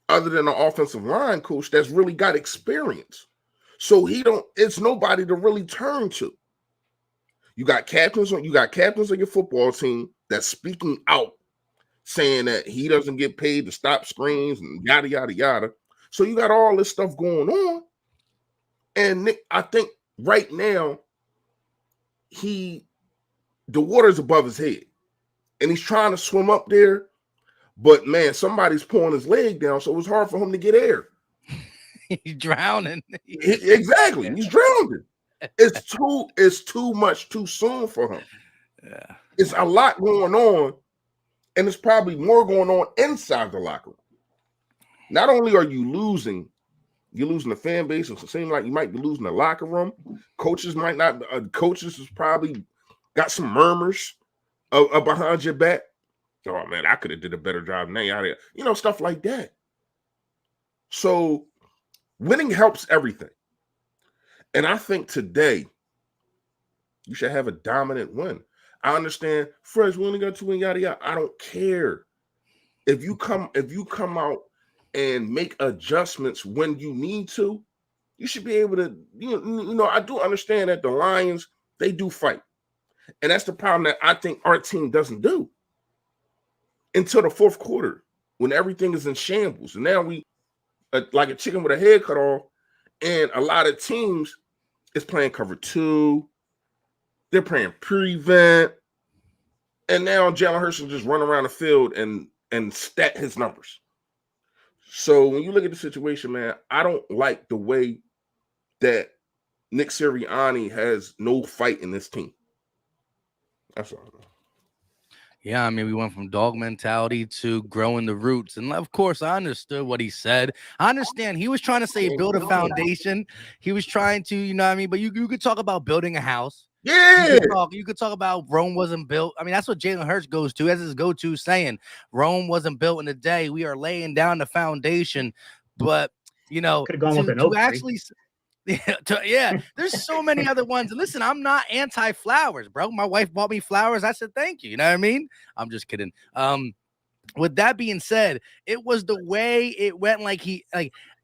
other than the offensive line coach that's really got experience. So it's nobody to really turn to. You got captains on your football team that's speaking out saying that he doesn't get paid to stop screens and yada, yada, yada. So you got all this stuff going on. And Nick, I think right now, the water's above his head. And he's trying to swim up there. But, man, somebody's pulling his leg down, so it was hard for him to get air. He's drowning. Exactly. He's drowning. It's too much too soon for him. Yeah. It's a lot going on, and it's probably more going on inside the locker room. Not only are you losing the fan base, it seems like you might be losing the locker room. Coaches might not. Coaches has probably got some murmurs behind your back. Oh man, I could have did a better job than they. Stuff like that. So winning helps everything, and I think today you should have a dominant win. I understand, Fresh, we only got 2 and yada yada. I don't care if you come out and make adjustments when you need to. You should be able to. I do understand that the Lions, they do fight, and that's the problem that I think our team doesn't do until the fourth quarter when everything is in shambles. And now we like a chicken with a head cut off, and a lot of teams is playing cover 2. They're playing prevent, and now Jalen Hurts will just run around the field and stat his numbers. So when you look at the situation, man, I don't like the way that Nick Sirianni has no fight in this team. That's all. Yeah, I mean, we went from dog mentality to growing the roots. And of course, I understood what he said. I understand he was trying to say build a foundation. He was trying to, you know what I mean? But you could talk about building a house. Yeah. You could talk about Rome wasn't built. I mean, that's what Jalen Hurts goes to as his go-to saying. Rome wasn't built in a day. We are laying down the foundation. But, could have gone with an oak tree. Yeah, there's so many other ones. And listen, I'm not anti-flowers, bro. My wife bought me flowers. I said, thank you. You know what I mean? I'm just kidding. With that being said, it was the way it went.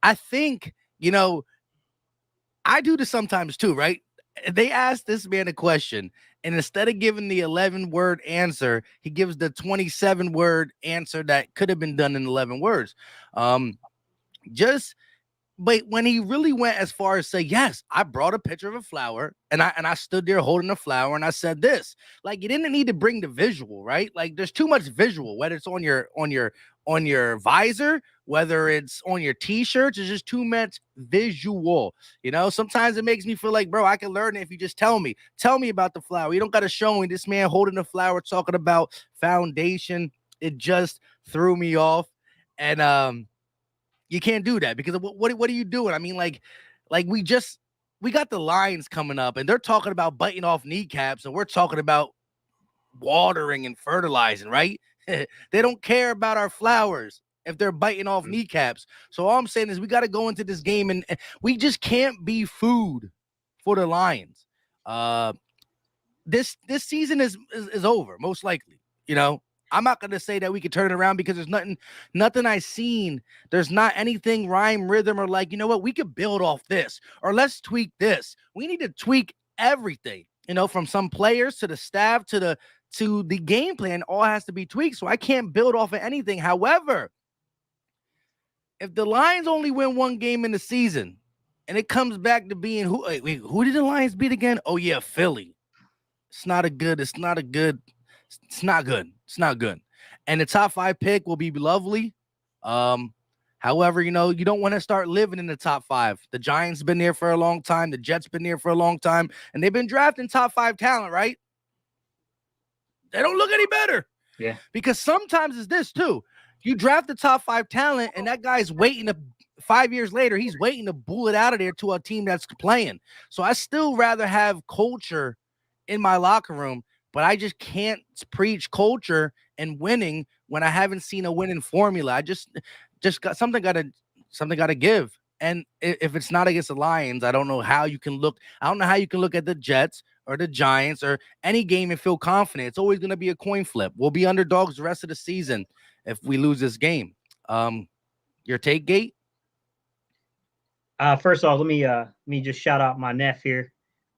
I think, I do this sometimes too, right? They asked this man a question, and instead of giving the 11-word answer, he gives the 27-word answer that could have been done in 11 words. But when he really went as far as say, yes, I brought a picture of a flower and I stood there holding a flower and I said this, like, you didn't need to bring the visual, right? Like, there's too much visual, whether it's on your visor, whether it's on your t-shirts, it's just too much visual. Sometimes it makes me feel like, bro, I can learn it if you just tell me about the flower. You don't got to show me this man holding a flower, talking about foundation. It just threw me off. And, you can't do that because what are you doing? I mean, like we got the Lions coming up and they're talking about biting off kneecaps and we're talking about watering and fertilizing, right? They don't care about our flowers if they're biting off kneecaps. So all I'm saying is we got to go into this game and we just can't be food for the Lions. This season is over, most likely, I'm not going to say that we could turn it around because there's nothing I've seen. There's not anything rhyme, rhythm, or like, you know what, we could build off this or let's tweak this. We need to tweak everything, from some players to the staff to the game plan. All has to be tweaked. So I can't build off of anything. However, if the Lions only win one game in the season and it comes back to being who did the Lions beat again? Oh yeah, Philly. It's not good. And the top 5 pick will be lovely. However, you don't want to start living in the top 5. The Giants been there for a long time. The Jets been there for a long time. And they've been drafting top 5 talent, right? They don't look any better. Yeah. Because sometimes it's this too. You draft the top 5 talent and that guy's waiting 5 years later, he's waiting to bullet out of there to a team that's playing. So I still rather have culture in my locker room. But I just can't preach culture and winning when I haven't seen a winning formula. I just got something got to give. And if it's not against the Lions, I don't know how you can look. I don't know how you can look at the Jets or the Giants or any game and feel confident. It's always going to be a coin flip. We'll be underdogs the rest of the season if we lose this game. Your take, Gate? First of all, let me just shout out my nephew here,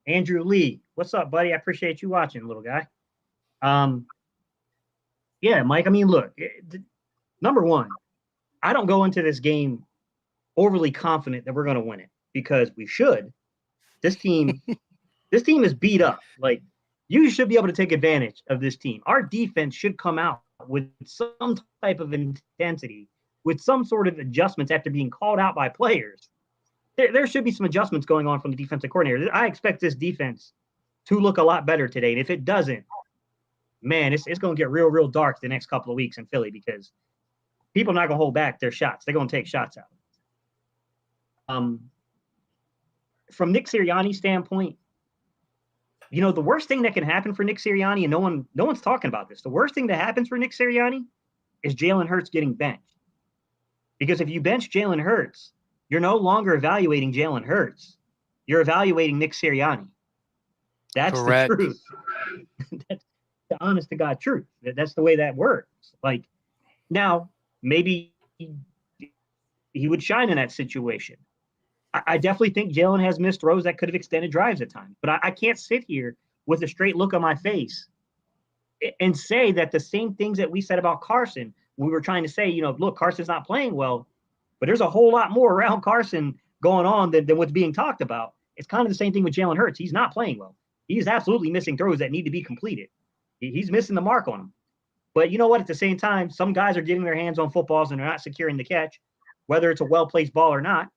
Andrew Lee. What's up, buddy? I appreciate you watching, little guy. Yeah, Mike. I mean, look, number one, I don't go into this game overly confident that we're going to win it because we should. This team, this team is beat up. Like you should be able to take advantage of this team. Our defense should come out with some type of intensity, with some sort of adjustments after being called out by players. There should be some adjustments going on from the defensive coordinator. I expect this defense to look a lot better today. And if it doesn't, man, it's going to get real dark the next couple of weeks in Philly because people are not going to hold back their shots. They're going to take shots out. From Nick Sirianni's standpoint, you know, the worst thing that can happen for Nick Sirianni, and no one's talking about this. The worst thing that happens for Nick Sirianni is Jalen Hurts getting benched. Because if you bench Jalen Hurts, you're no longer evaluating Jalen Hurts. You're evaluating Nick Sirianni. That's Correct. the truth. That's the honest to God truth. That's the way that works. Like now, maybe he would shine in that situation. I definitely think Jalen has missed throws that could have extended drives at times. But I can't sit here with a straight look on my face and say that the same things that we said about Carson, we were trying to say, you know, look, Carson's not playing well, but there's a whole lot more around Carson going on than what's being talked about. It's kind of the same thing with Jalen Hurts. He's not playing well. He's absolutely missing throws that need to be completed. He's missing the mark on them. But you know what? At the same time, some guys are getting their hands on footballs and they're not securing the catch, whether it's a well-placed ball or not.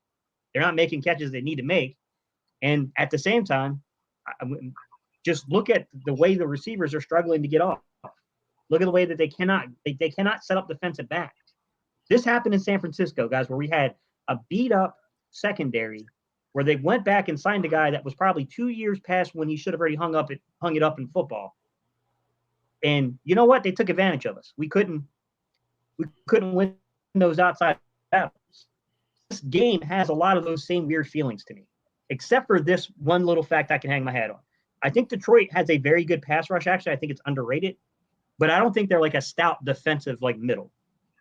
They're not making catches they need to make. And at the same time, just look at the way the receivers are struggling to get off. Look at the way that they cannot set up defensive backs. This happened in San Francisco, guys, where we had a beat-up secondary where they went back and signed a guy that was probably 2 years past when he should have already hung it up in football. And you know what? They took advantage of us. We couldn't win those outside battles. This game has a lot of those same weird feelings to me, except for this one little fact I can hang my hat on. I think Detroit has a very good pass rush. Actually, I think it's underrated, but I don't think they're like a stout defensive like middle.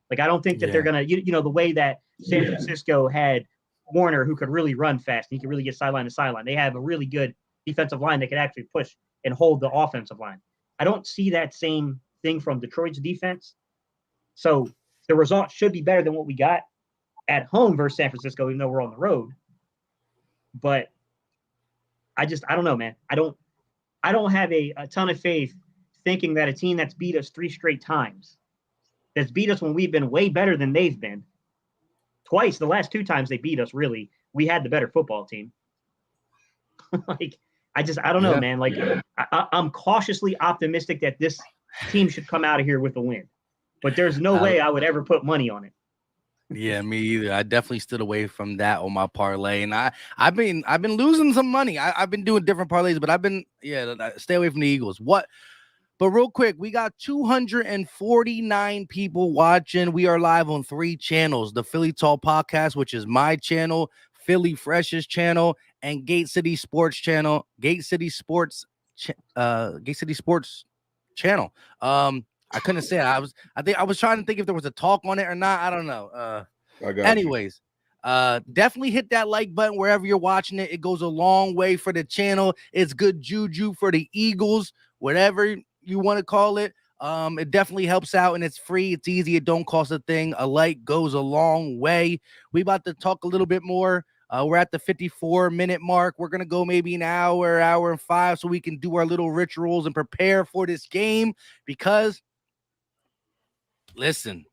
Like I don't think that they're gonna, you know, the way that San Francisco had Warner who could really run fast and he could really get sideline to sideline. They have a really good defensive line that could actually push and hold the offensive line. I don't see that same thing from Detroit's defense. So the result should be better than what we got at home versus San Francisco, even though we're on the road. But I don't know, man. I don't have a ton of faith thinking that a team that's beat us 3 straight times, that's beat us when we've been way better than they've been. Twice, the last 2 times they beat us, really, we had the better football team. Like, I don't know, man. Like, I'm cautiously optimistic that this team should come out of here with a win. But there's no way I would ever put money on it. Yeah, me either. I definitely stood away from that on my parlay, and I've been losing some money. I've been doing different parlays, but I've been stay away from the Eagles. What? But real quick, we got 249 people watching. We are live on 3 channels: the Philly Talk Podcast, which is my channel, Philly Fresh's channel, and Gate City Sports channel. Gate City Sports channel. I couldn't say it. I was trying to think if there was a talk on it or not. I don't know. Anyways, definitely hit that like button wherever you're watching it. It goes a long way for the channel. It's good juju for the Eagles, whatever you want to call it. It definitely helps out, and it's free. It's easy. It don't cost a thing. A like goes a long way. We about to talk a little bit more. We're at the 54-minute mark. We're gonna go maybe an hour and 5, so we can do our little rituals and prepare for this game. Because, listen,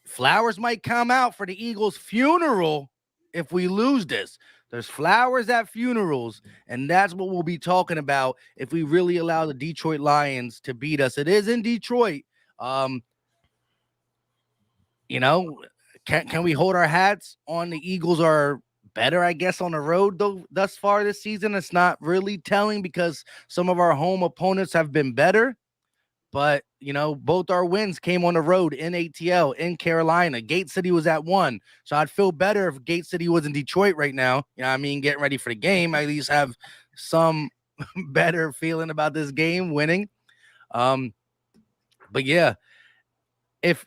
flowers might come out for the Eagles' funeral if we lose this. There's flowers at funerals, and that's what we'll be talking about if we really allow the Detroit Lions to beat us. It is in Detroit. You know, can we hold our hats on? The Eagles are better, I guess, on the road though thus far this season. It's not really telling because some of our home opponents have been better. But, you know, both our wins came on the road in ATL, in Carolina. Gate City was at 1. So I'd feel better if Gate City was in Detroit right now. You know what I mean? Getting ready for the game. I at least have some better feeling about this game winning. But yeah, if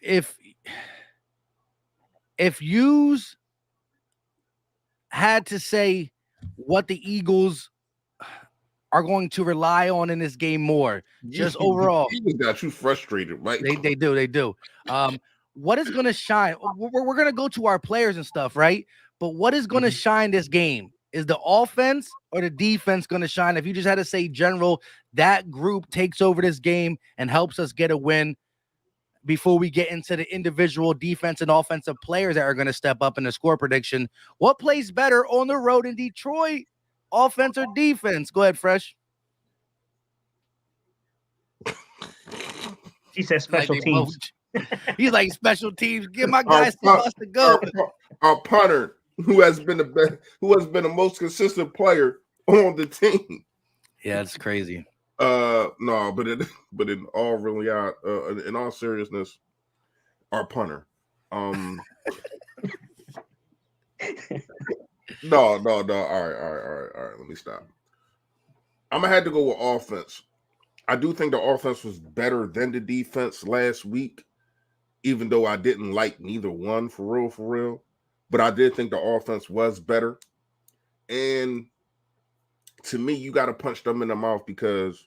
yous had to say what the Eagles are going to rely on in this game more? Just overall, he just got you frustrated, right? they do. What is going to shine? We're going to go to our players and stuff, right? But what is going to shine this game? Is the offense or the defense going to shine? If you just had to say general, that group takes over this game and helps us get a win. Before we get into the individual defense and offensive players that are going to step up in the score prediction, what plays better on the road in Detroit? Offense or defense? Go ahead, Fresh. He says special teams. He's like, special teams. Give my guys some us to go. Our punter, who has been the most consistent player on the team. Yeah, it's crazy. No, but in all seriousness, our punter. No. All right. Let me stop. I'm gonna have to go with offense. I do think the offense was better than the defense last week, even though I didn't like neither one for real. But I did think the offense was better. And to me, you got to punch them in the mouth because,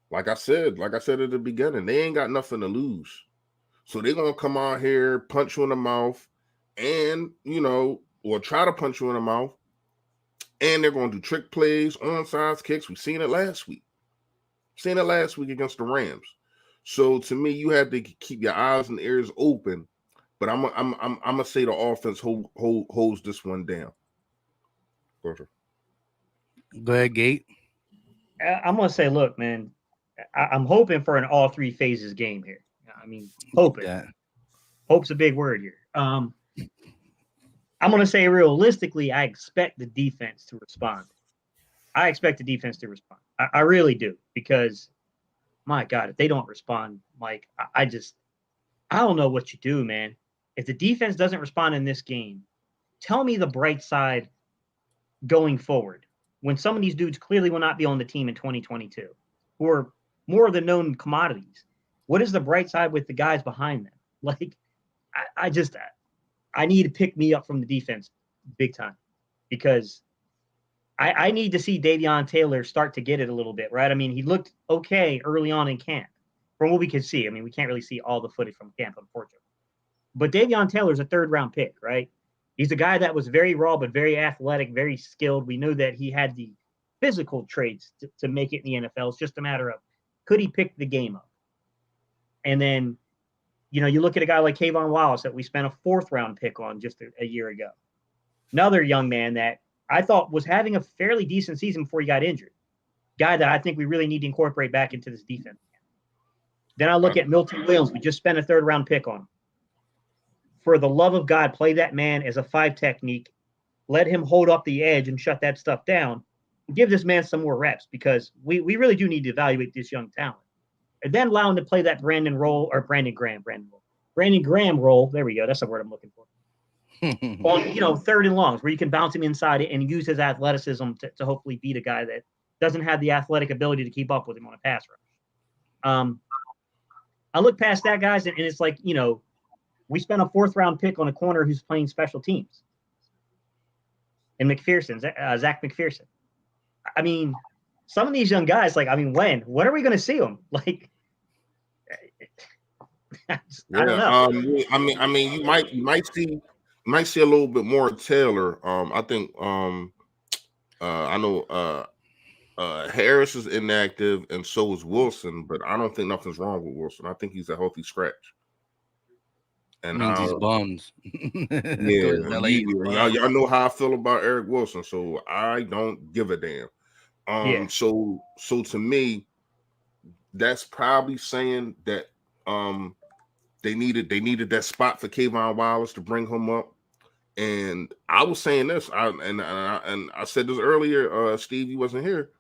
like I said at the beginning, they ain't got nothing to lose. So they're gonna come out here, punch you in the mouth, and or try to punch you in the mouth. And they're gonna do trick plays, onside kicks. We've seen it last week. Against the Rams. So to me, you have to keep your eyes and ears open. But I'm gonna say the offense holds this one down. Go ahead, Gate. I'm gonna say, look, man, I'm hoping for an all three phases game here. I mean, hoping. Yeah. Hope's a big word here. I'm gonna say realistically, I expect the defense to respond. I really do, because my God, if they don't respond, Mike, I don't know what you do, man. If the defense doesn't respond in this game, tell me the bright side going forward when some of these dudes clearly will not be on the team in 2022, who are more of the known commodities. What is the bright side with the guys behind them? Like, I need to pick me up from the defense big time, because I need to see Davion Taylor start to get it a little bit, right? I mean, he looked okay early on in camp from what we could see. I mean, we can't really see all the footage from camp, unfortunately. But Davion Taylor's a third-round pick, right? He's a guy that was very raw, but very athletic, very skilled. We know that he had the physical traits to make it in the NFL. It's just a matter of, could he pick the game up? And then, you look at a guy like Kayvon Wallace that we spent a fourth-round pick on just a year ago. Another young man that I thought was having a fairly decent season before he got injured. Guy that I think we really need to incorporate back into this defense. Then I look at Milton Williams. We just spent a third-round pick on him. For the love of God, play that man as a 5 technique. Let him hold up the edge and shut that stuff down. Give this man some more reps, because we really do need to evaluate this young talent. And then allow him to play that Brandon Graham role. There we go. That's the word I'm looking for. On third and longs, where you can bounce him inside and use his athleticism to hopefully beat a guy that doesn't have the athletic ability to keep up with him on a pass rush. I look past that, guys, and it's like, we spent a fourth-round pick on a corner who's playing special teams. And Zach McPherson. I mean, some of these young guys, when are we going to see them? Like, I don't know. I mean, you might see a little bit more Taylor. I think I know Harris is inactive, and so is Wilson, but I don't think nothing's wrong with Wilson. I think he's a healthy scratch. And he's bums. Y'all know how I feel about Eric Wilson, so I don't give a damn. So to me, that's probably saying that they needed that spot for Kayvon Wallace to bring him up. And I was saying this, I said this earlier. Steve, you wasn't here.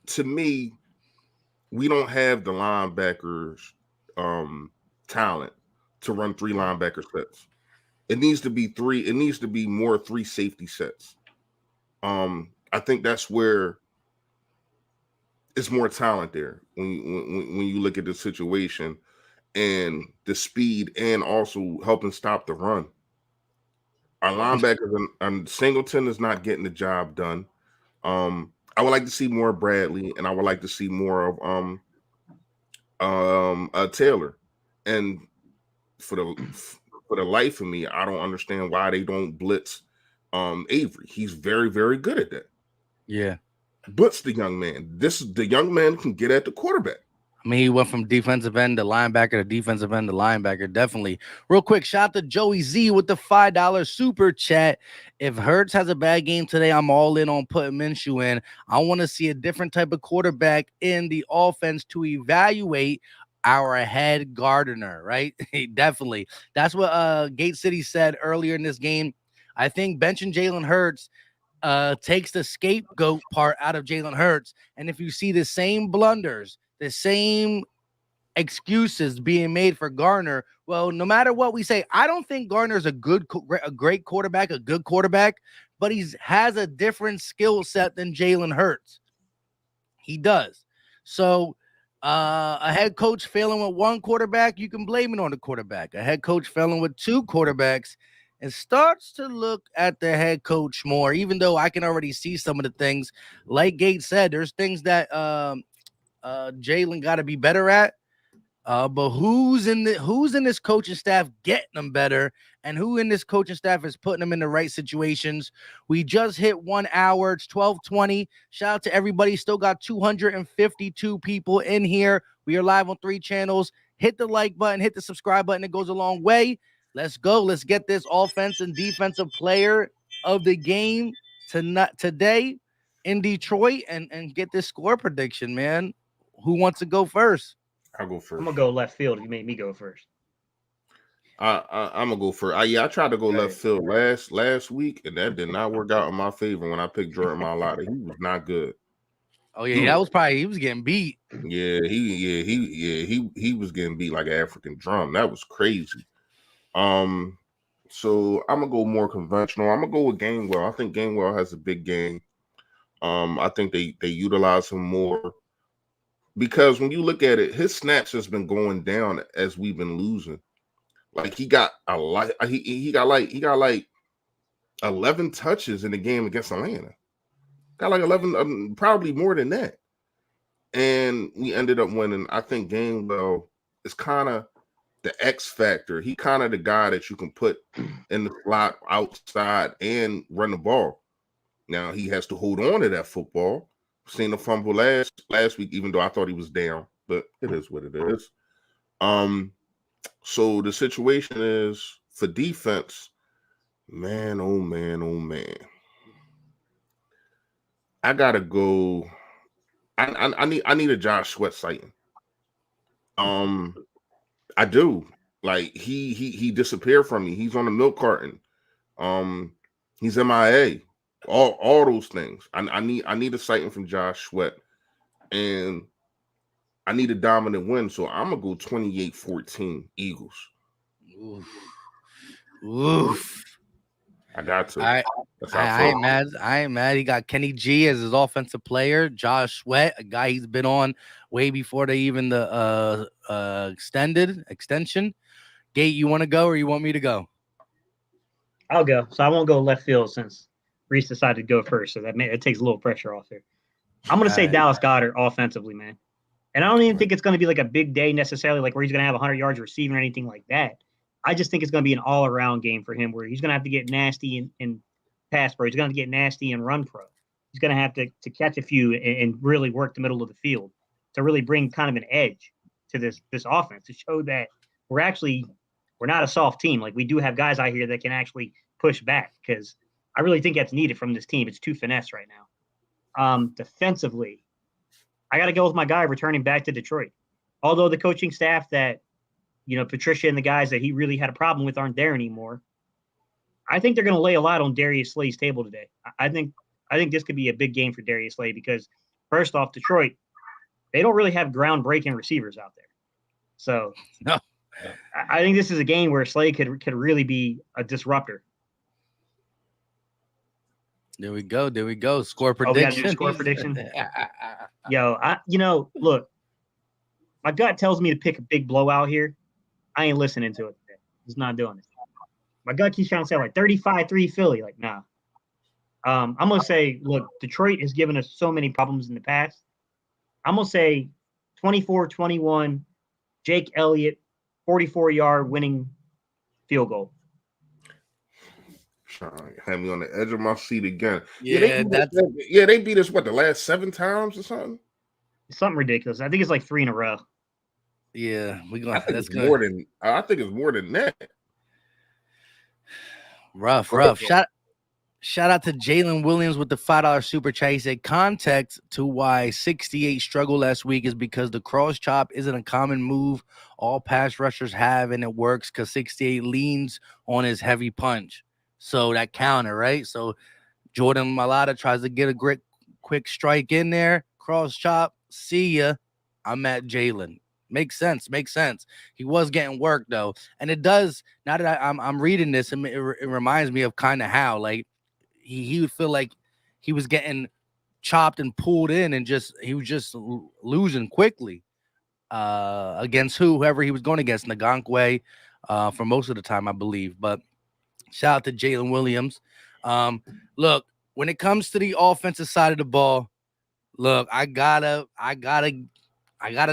To me, we don't have the linebackers talent to run 3 linebacker sets. It needs to be 3. It needs to be more 3 safety sets. I think that's where it's more talent there when you look at the situation and the speed, and also helping stop the run. Our linebackers and Singleton is not getting the job done. I would like to see more of Bradley, and I would like to see more of Taylor. And for the life of me, I don't understand why they don't blitz Avery. He's very, very good at that. Yeah. Blitz the young man. The young man can get at the quarterback. I mean, he went from defensive end to linebacker to defensive end to linebacker. Definitely. Real quick, shout out to Joey Z with the $5 super chat. If Hurts has a bad game today, I'm all in on putting Minshew in. I want to see a different type of quarterback in the offense to evaluate our head gardener, right? Definitely. That's what Gate City said earlier in this game. I think benching Jalen Hurts takes the scapegoat part out of Jalen Hurts. And if you see the same blunders, the same excuses being made for Garner, well, no matter what we say, I don't think Garner's a great quarterback, a good quarterback, but he has a different skill set than Jalen Hurts. He does. So a head coach failing with one quarterback, you can blame it on the quarterback. A head coach failing with two quarterbacks, it starts to look at the head coach more, even though I can already see some of the things. Like Gates said, there's things that Jalen got to be better at. But who's in this coaching staff getting them better, and who in this coaching staff is putting them in the right situations? We just hit 1 hour. It's 12:20. Shout out to everybody. Still got 252 people in here. We are live on 3 channels. Hit the like button, hit the subscribe button. It goes a long way. Let's go. Let's get this offense and defensive player of the game today in Detroit and get this score prediction, man. Who wants to go first? I'll go first. I'm gonna go left field if you make me go first. I'm gonna go first. I tried to go left field last week, and that did not work out in my favor when I picked Jordan Mailata. He was not good. Oh yeah, that was probably he was getting beat. Yeah, he was getting beat like an African drum. That was crazy. So I'm gonna go more conventional. I'm gonna go with Gainwell. I think Gainwell has a big game. I think they utilize him more. Because when you look at it, his snaps has been going down as we've been losing. Like he got a lot. He got like 11 touches in the game against Atlanta. Got like 11, probably more than that. And we ended up winning. I think Gainwell is kind of the X factor. He kind of the guy that you can put in the slot outside and run the ball. Now he has to hold on to that football. Seen a fumble last week, even though I thought he was down, but it is what it is. So the situation is for defense, man, oh man. I gotta go. I need a Josh Sweat sighting. I do. Like he disappeared from me. He's on the milk carton. He's MIA. All those things. I need a sighting from Josh Sweat, and I need a dominant win. So I'm gonna go 28-14 Eagles. Oof. I got to. I ain't mad. I ain't mad. He got Kenny G as his offensive player. Josh Sweat, a guy he's been on way before they even the extension. Gate, you want to go or you want me to go? I'll go. So I won't go left field since Reese decided to go first. So it takes a little pressure off there. I'm going to say Dallas Goedert offensively, man. And I don't even think it's going to be like a big day necessarily, like where he's going to have 100 yards receiving or anything like that. I just think it's going to be an all-around game for him where he's going to have to get nasty in pass pro. He's going to get nasty in run pro. He's going to have to catch a few and really work the middle of the field to really bring kind of an edge to this offense to show that we're not a soft team. Like we do have guys out here that can actually push back because I really think that's needed from this team. It's too finesse right now. Defensively, I got to go with my guy returning back to Detroit. Although the coaching staff that, Patricia and the guys that he really had a problem with aren't there anymore, I think they're going to lay a lot on Darius Slay's table today. I think this could be a big game for Darius Slay because, first off, Detroit, they don't really have groundbreaking receivers out there. So no. I think this is a game where Slay could really be a disruptor. There we go. Score prediction. Score prediction. Look, my gut tells me to pick a big blowout here. I ain't listening to it today. Just not doing it. My gut keeps trying to say like 35-3 Philly. Like, nah. I'm gonna say, look, Detroit has given us so many problems in the past. I'm gonna say 24-21, Jake Elliott, 44-yard winning field goal. Had me on the edge of my seat again. Yeah, They beat us what, the last 7 times or something? Something ridiculous. I think it's like 3 in a row. yeah. I think it's more than that. Rough. Shout out to Jalen Williams with the $5 super chat. He said context to why 68 struggled last week is because the cross chop isn't a common move all pass rushers have, and it works because 68 leans on his heavy punch. So that counter, right? So Jordan Mailata tries to get a quick strike in there, cross chop. See ya. I'm at Jalen. Makes sense. He was getting work though, and it does. Now that I'm reading this, it reminds me of kind of how like he would feel like he was getting chopped and pulled in, and he was just losing quickly against whoever he was going against, Ngakoue, for most of the time, I believe. But shout out to Jalen Williams. Look, when it comes to the offensive side of the ball, look, I gotta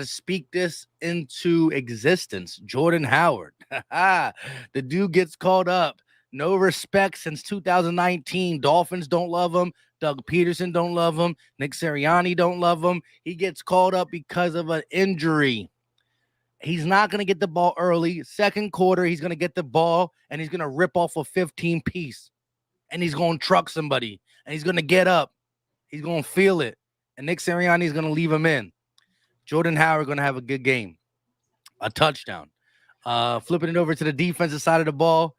speak this into existence. Jordan Howard, the dude gets called up. No respect since 2019. Dolphins don't love him. Doug Peterson don't love him. Nick Sirianni don't love him. He gets called up because of an injury. He's not going to get the ball early. Second quarter, he's going to get the ball, and he's going to rip off a 15-piece. And he's going to truck somebody. And he's going to get up. He's going to feel it. And Nick Sirianni is going to leave him in. Jordan Howard going to have a good game. A touchdown. Flipping it over to the defensive side of the ball.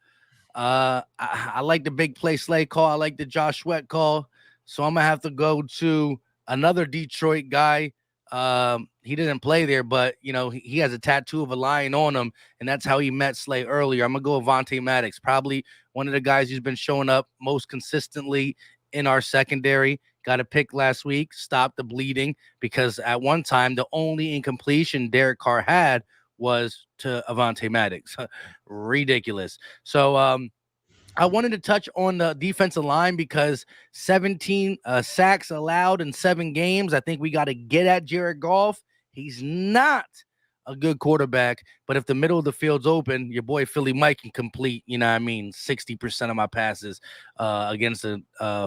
I like the big play Slay call. I like the Josh Sweat call. So I'm going to have to go to another Detroit guy. He didn't play there, but, he has a tattoo of a lion on him, and that's how he met Slay earlier. I'm going to go with Avonte Maddox, probably one of the guys who's been showing up most consistently in our secondary. Got a pick last week, stopped the bleeding, because at one time, the only incompletion Derek Carr had was to Avonte Maddox. Ridiculous. So I wanted to touch on the defensive line because 17 sacks allowed in 7 games. I think we got to get at Jared Goff. He's not a good quarterback, but if the middle of the field's open, your boy Philly Mike can complete, 60% of my passes against the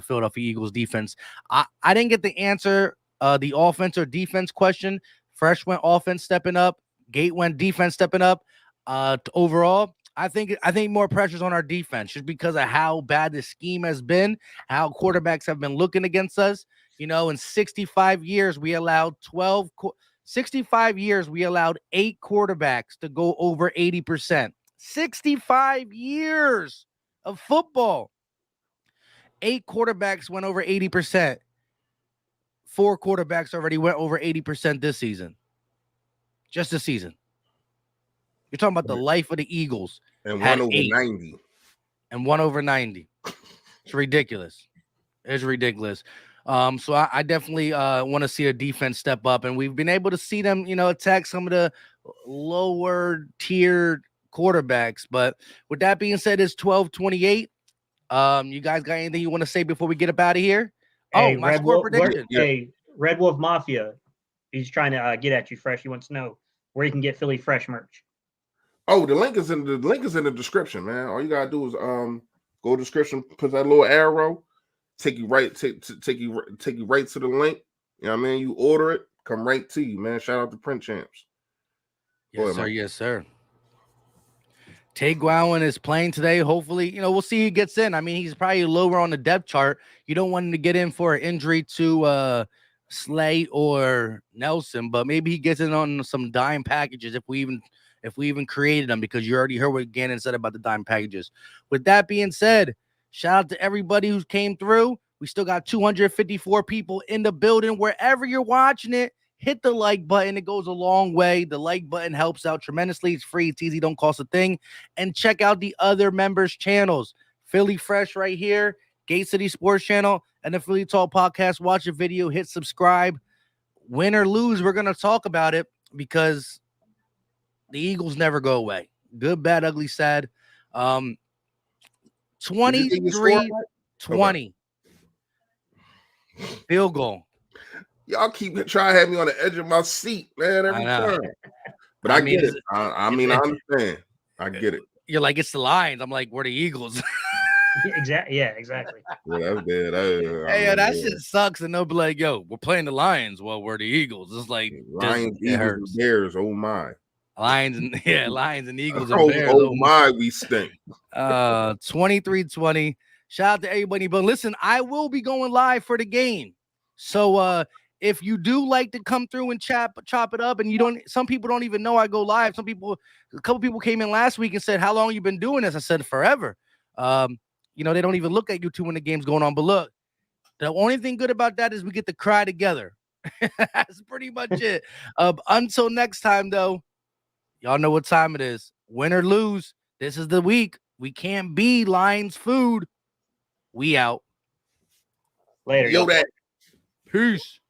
Philadelphia Eagles defense. I didn't get the answer, the offense or defense question. Fresh went offense stepping up. Gate went defense stepping up. Overall, I think more pressure's on our defense just because of how bad the scheme has been, how quarterbacks have been looking against us. In 65 years, we allowed 65 years, we allowed 8 quarterbacks to go over 80%. 65 years of football. 8 quarterbacks went over 80%. 4 quarterbacks already went over 80% this season. Just this season. You're talking about the life of the Eagles. And 1 over 90. And 1 over 90. It's ridiculous. It's ridiculous. So I definitely want to see a defense step up. And we've been able to see them, attack some of the lower tier quarterbacks. But with that being said, it's 12-28. You guys got anything you want to say before we get up out of here? Hey, my score prediction. Hey, Red Wolf Mafia. He's trying to get at you fresh. He wants to know where you can get Philly Fresh merch. Oh, the link is in the description, man. All you gotta do is go to the description, put that little arrow, take you right to the link. You know what I mean? You order it, come right to you, man. Shout out to Print Champs. Yes, sir. Yes, sir. Tay Gowan is playing today. Hopefully, we'll see who gets in. I mean, he's probably lower on the depth chart. You don't want him to get in for an injury to Slay or Nelson, but maybe he gets in on some dime packages if we even created them, because you already heard what Gannon said about the dime packages. With that being said, shout out to everybody who came through. We still got 254 people in the building. Wherever you're watching it, hit the like button. It goes a long way. The like button helps out tremendously. It's free. It's easy. Don't cost a thing. And check out the other members' channels. Philly Fresh right here, Gate City Sports Channel, and the Philly Talk Podcast. Watch a video. Hit subscribe. Win or lose, we're going to talk about it, because the Eagles never go away. Good, bad, ugly, sad. 23-20. Field goal. Y'all keep trying to have me on the edge of my seat, man, every time. But I get it. I understand. I get it. You're like, it's the Lions. I'm like, we're the Eagles. Exactly. Yeah, exactly. Yeah, that's bad. Hey, that shit sucks. And they'll be like, yo, we're playing the Lions. Well, we're the Eagles. It's like Lions, Eagles, and Bears. Oh my. Lions and Eagles and Oh, Bears. oh my, we stink. 23-20. Shout out to everybody. But listen, I will be going live for the game. So if you do like to come through and chop it up, and some people don't even know I go live. A couple people came in last week and said, how long you been doing this? I said, forever. They don't even look at YouTube when the game's going on. But look, the only thing good about that is we get to cry together. That's pretty much it. Until next time, though, y'all know what time it is. Win or lose, this is the week. We can't be Lions food. We out. Later. Yo, that. Peace.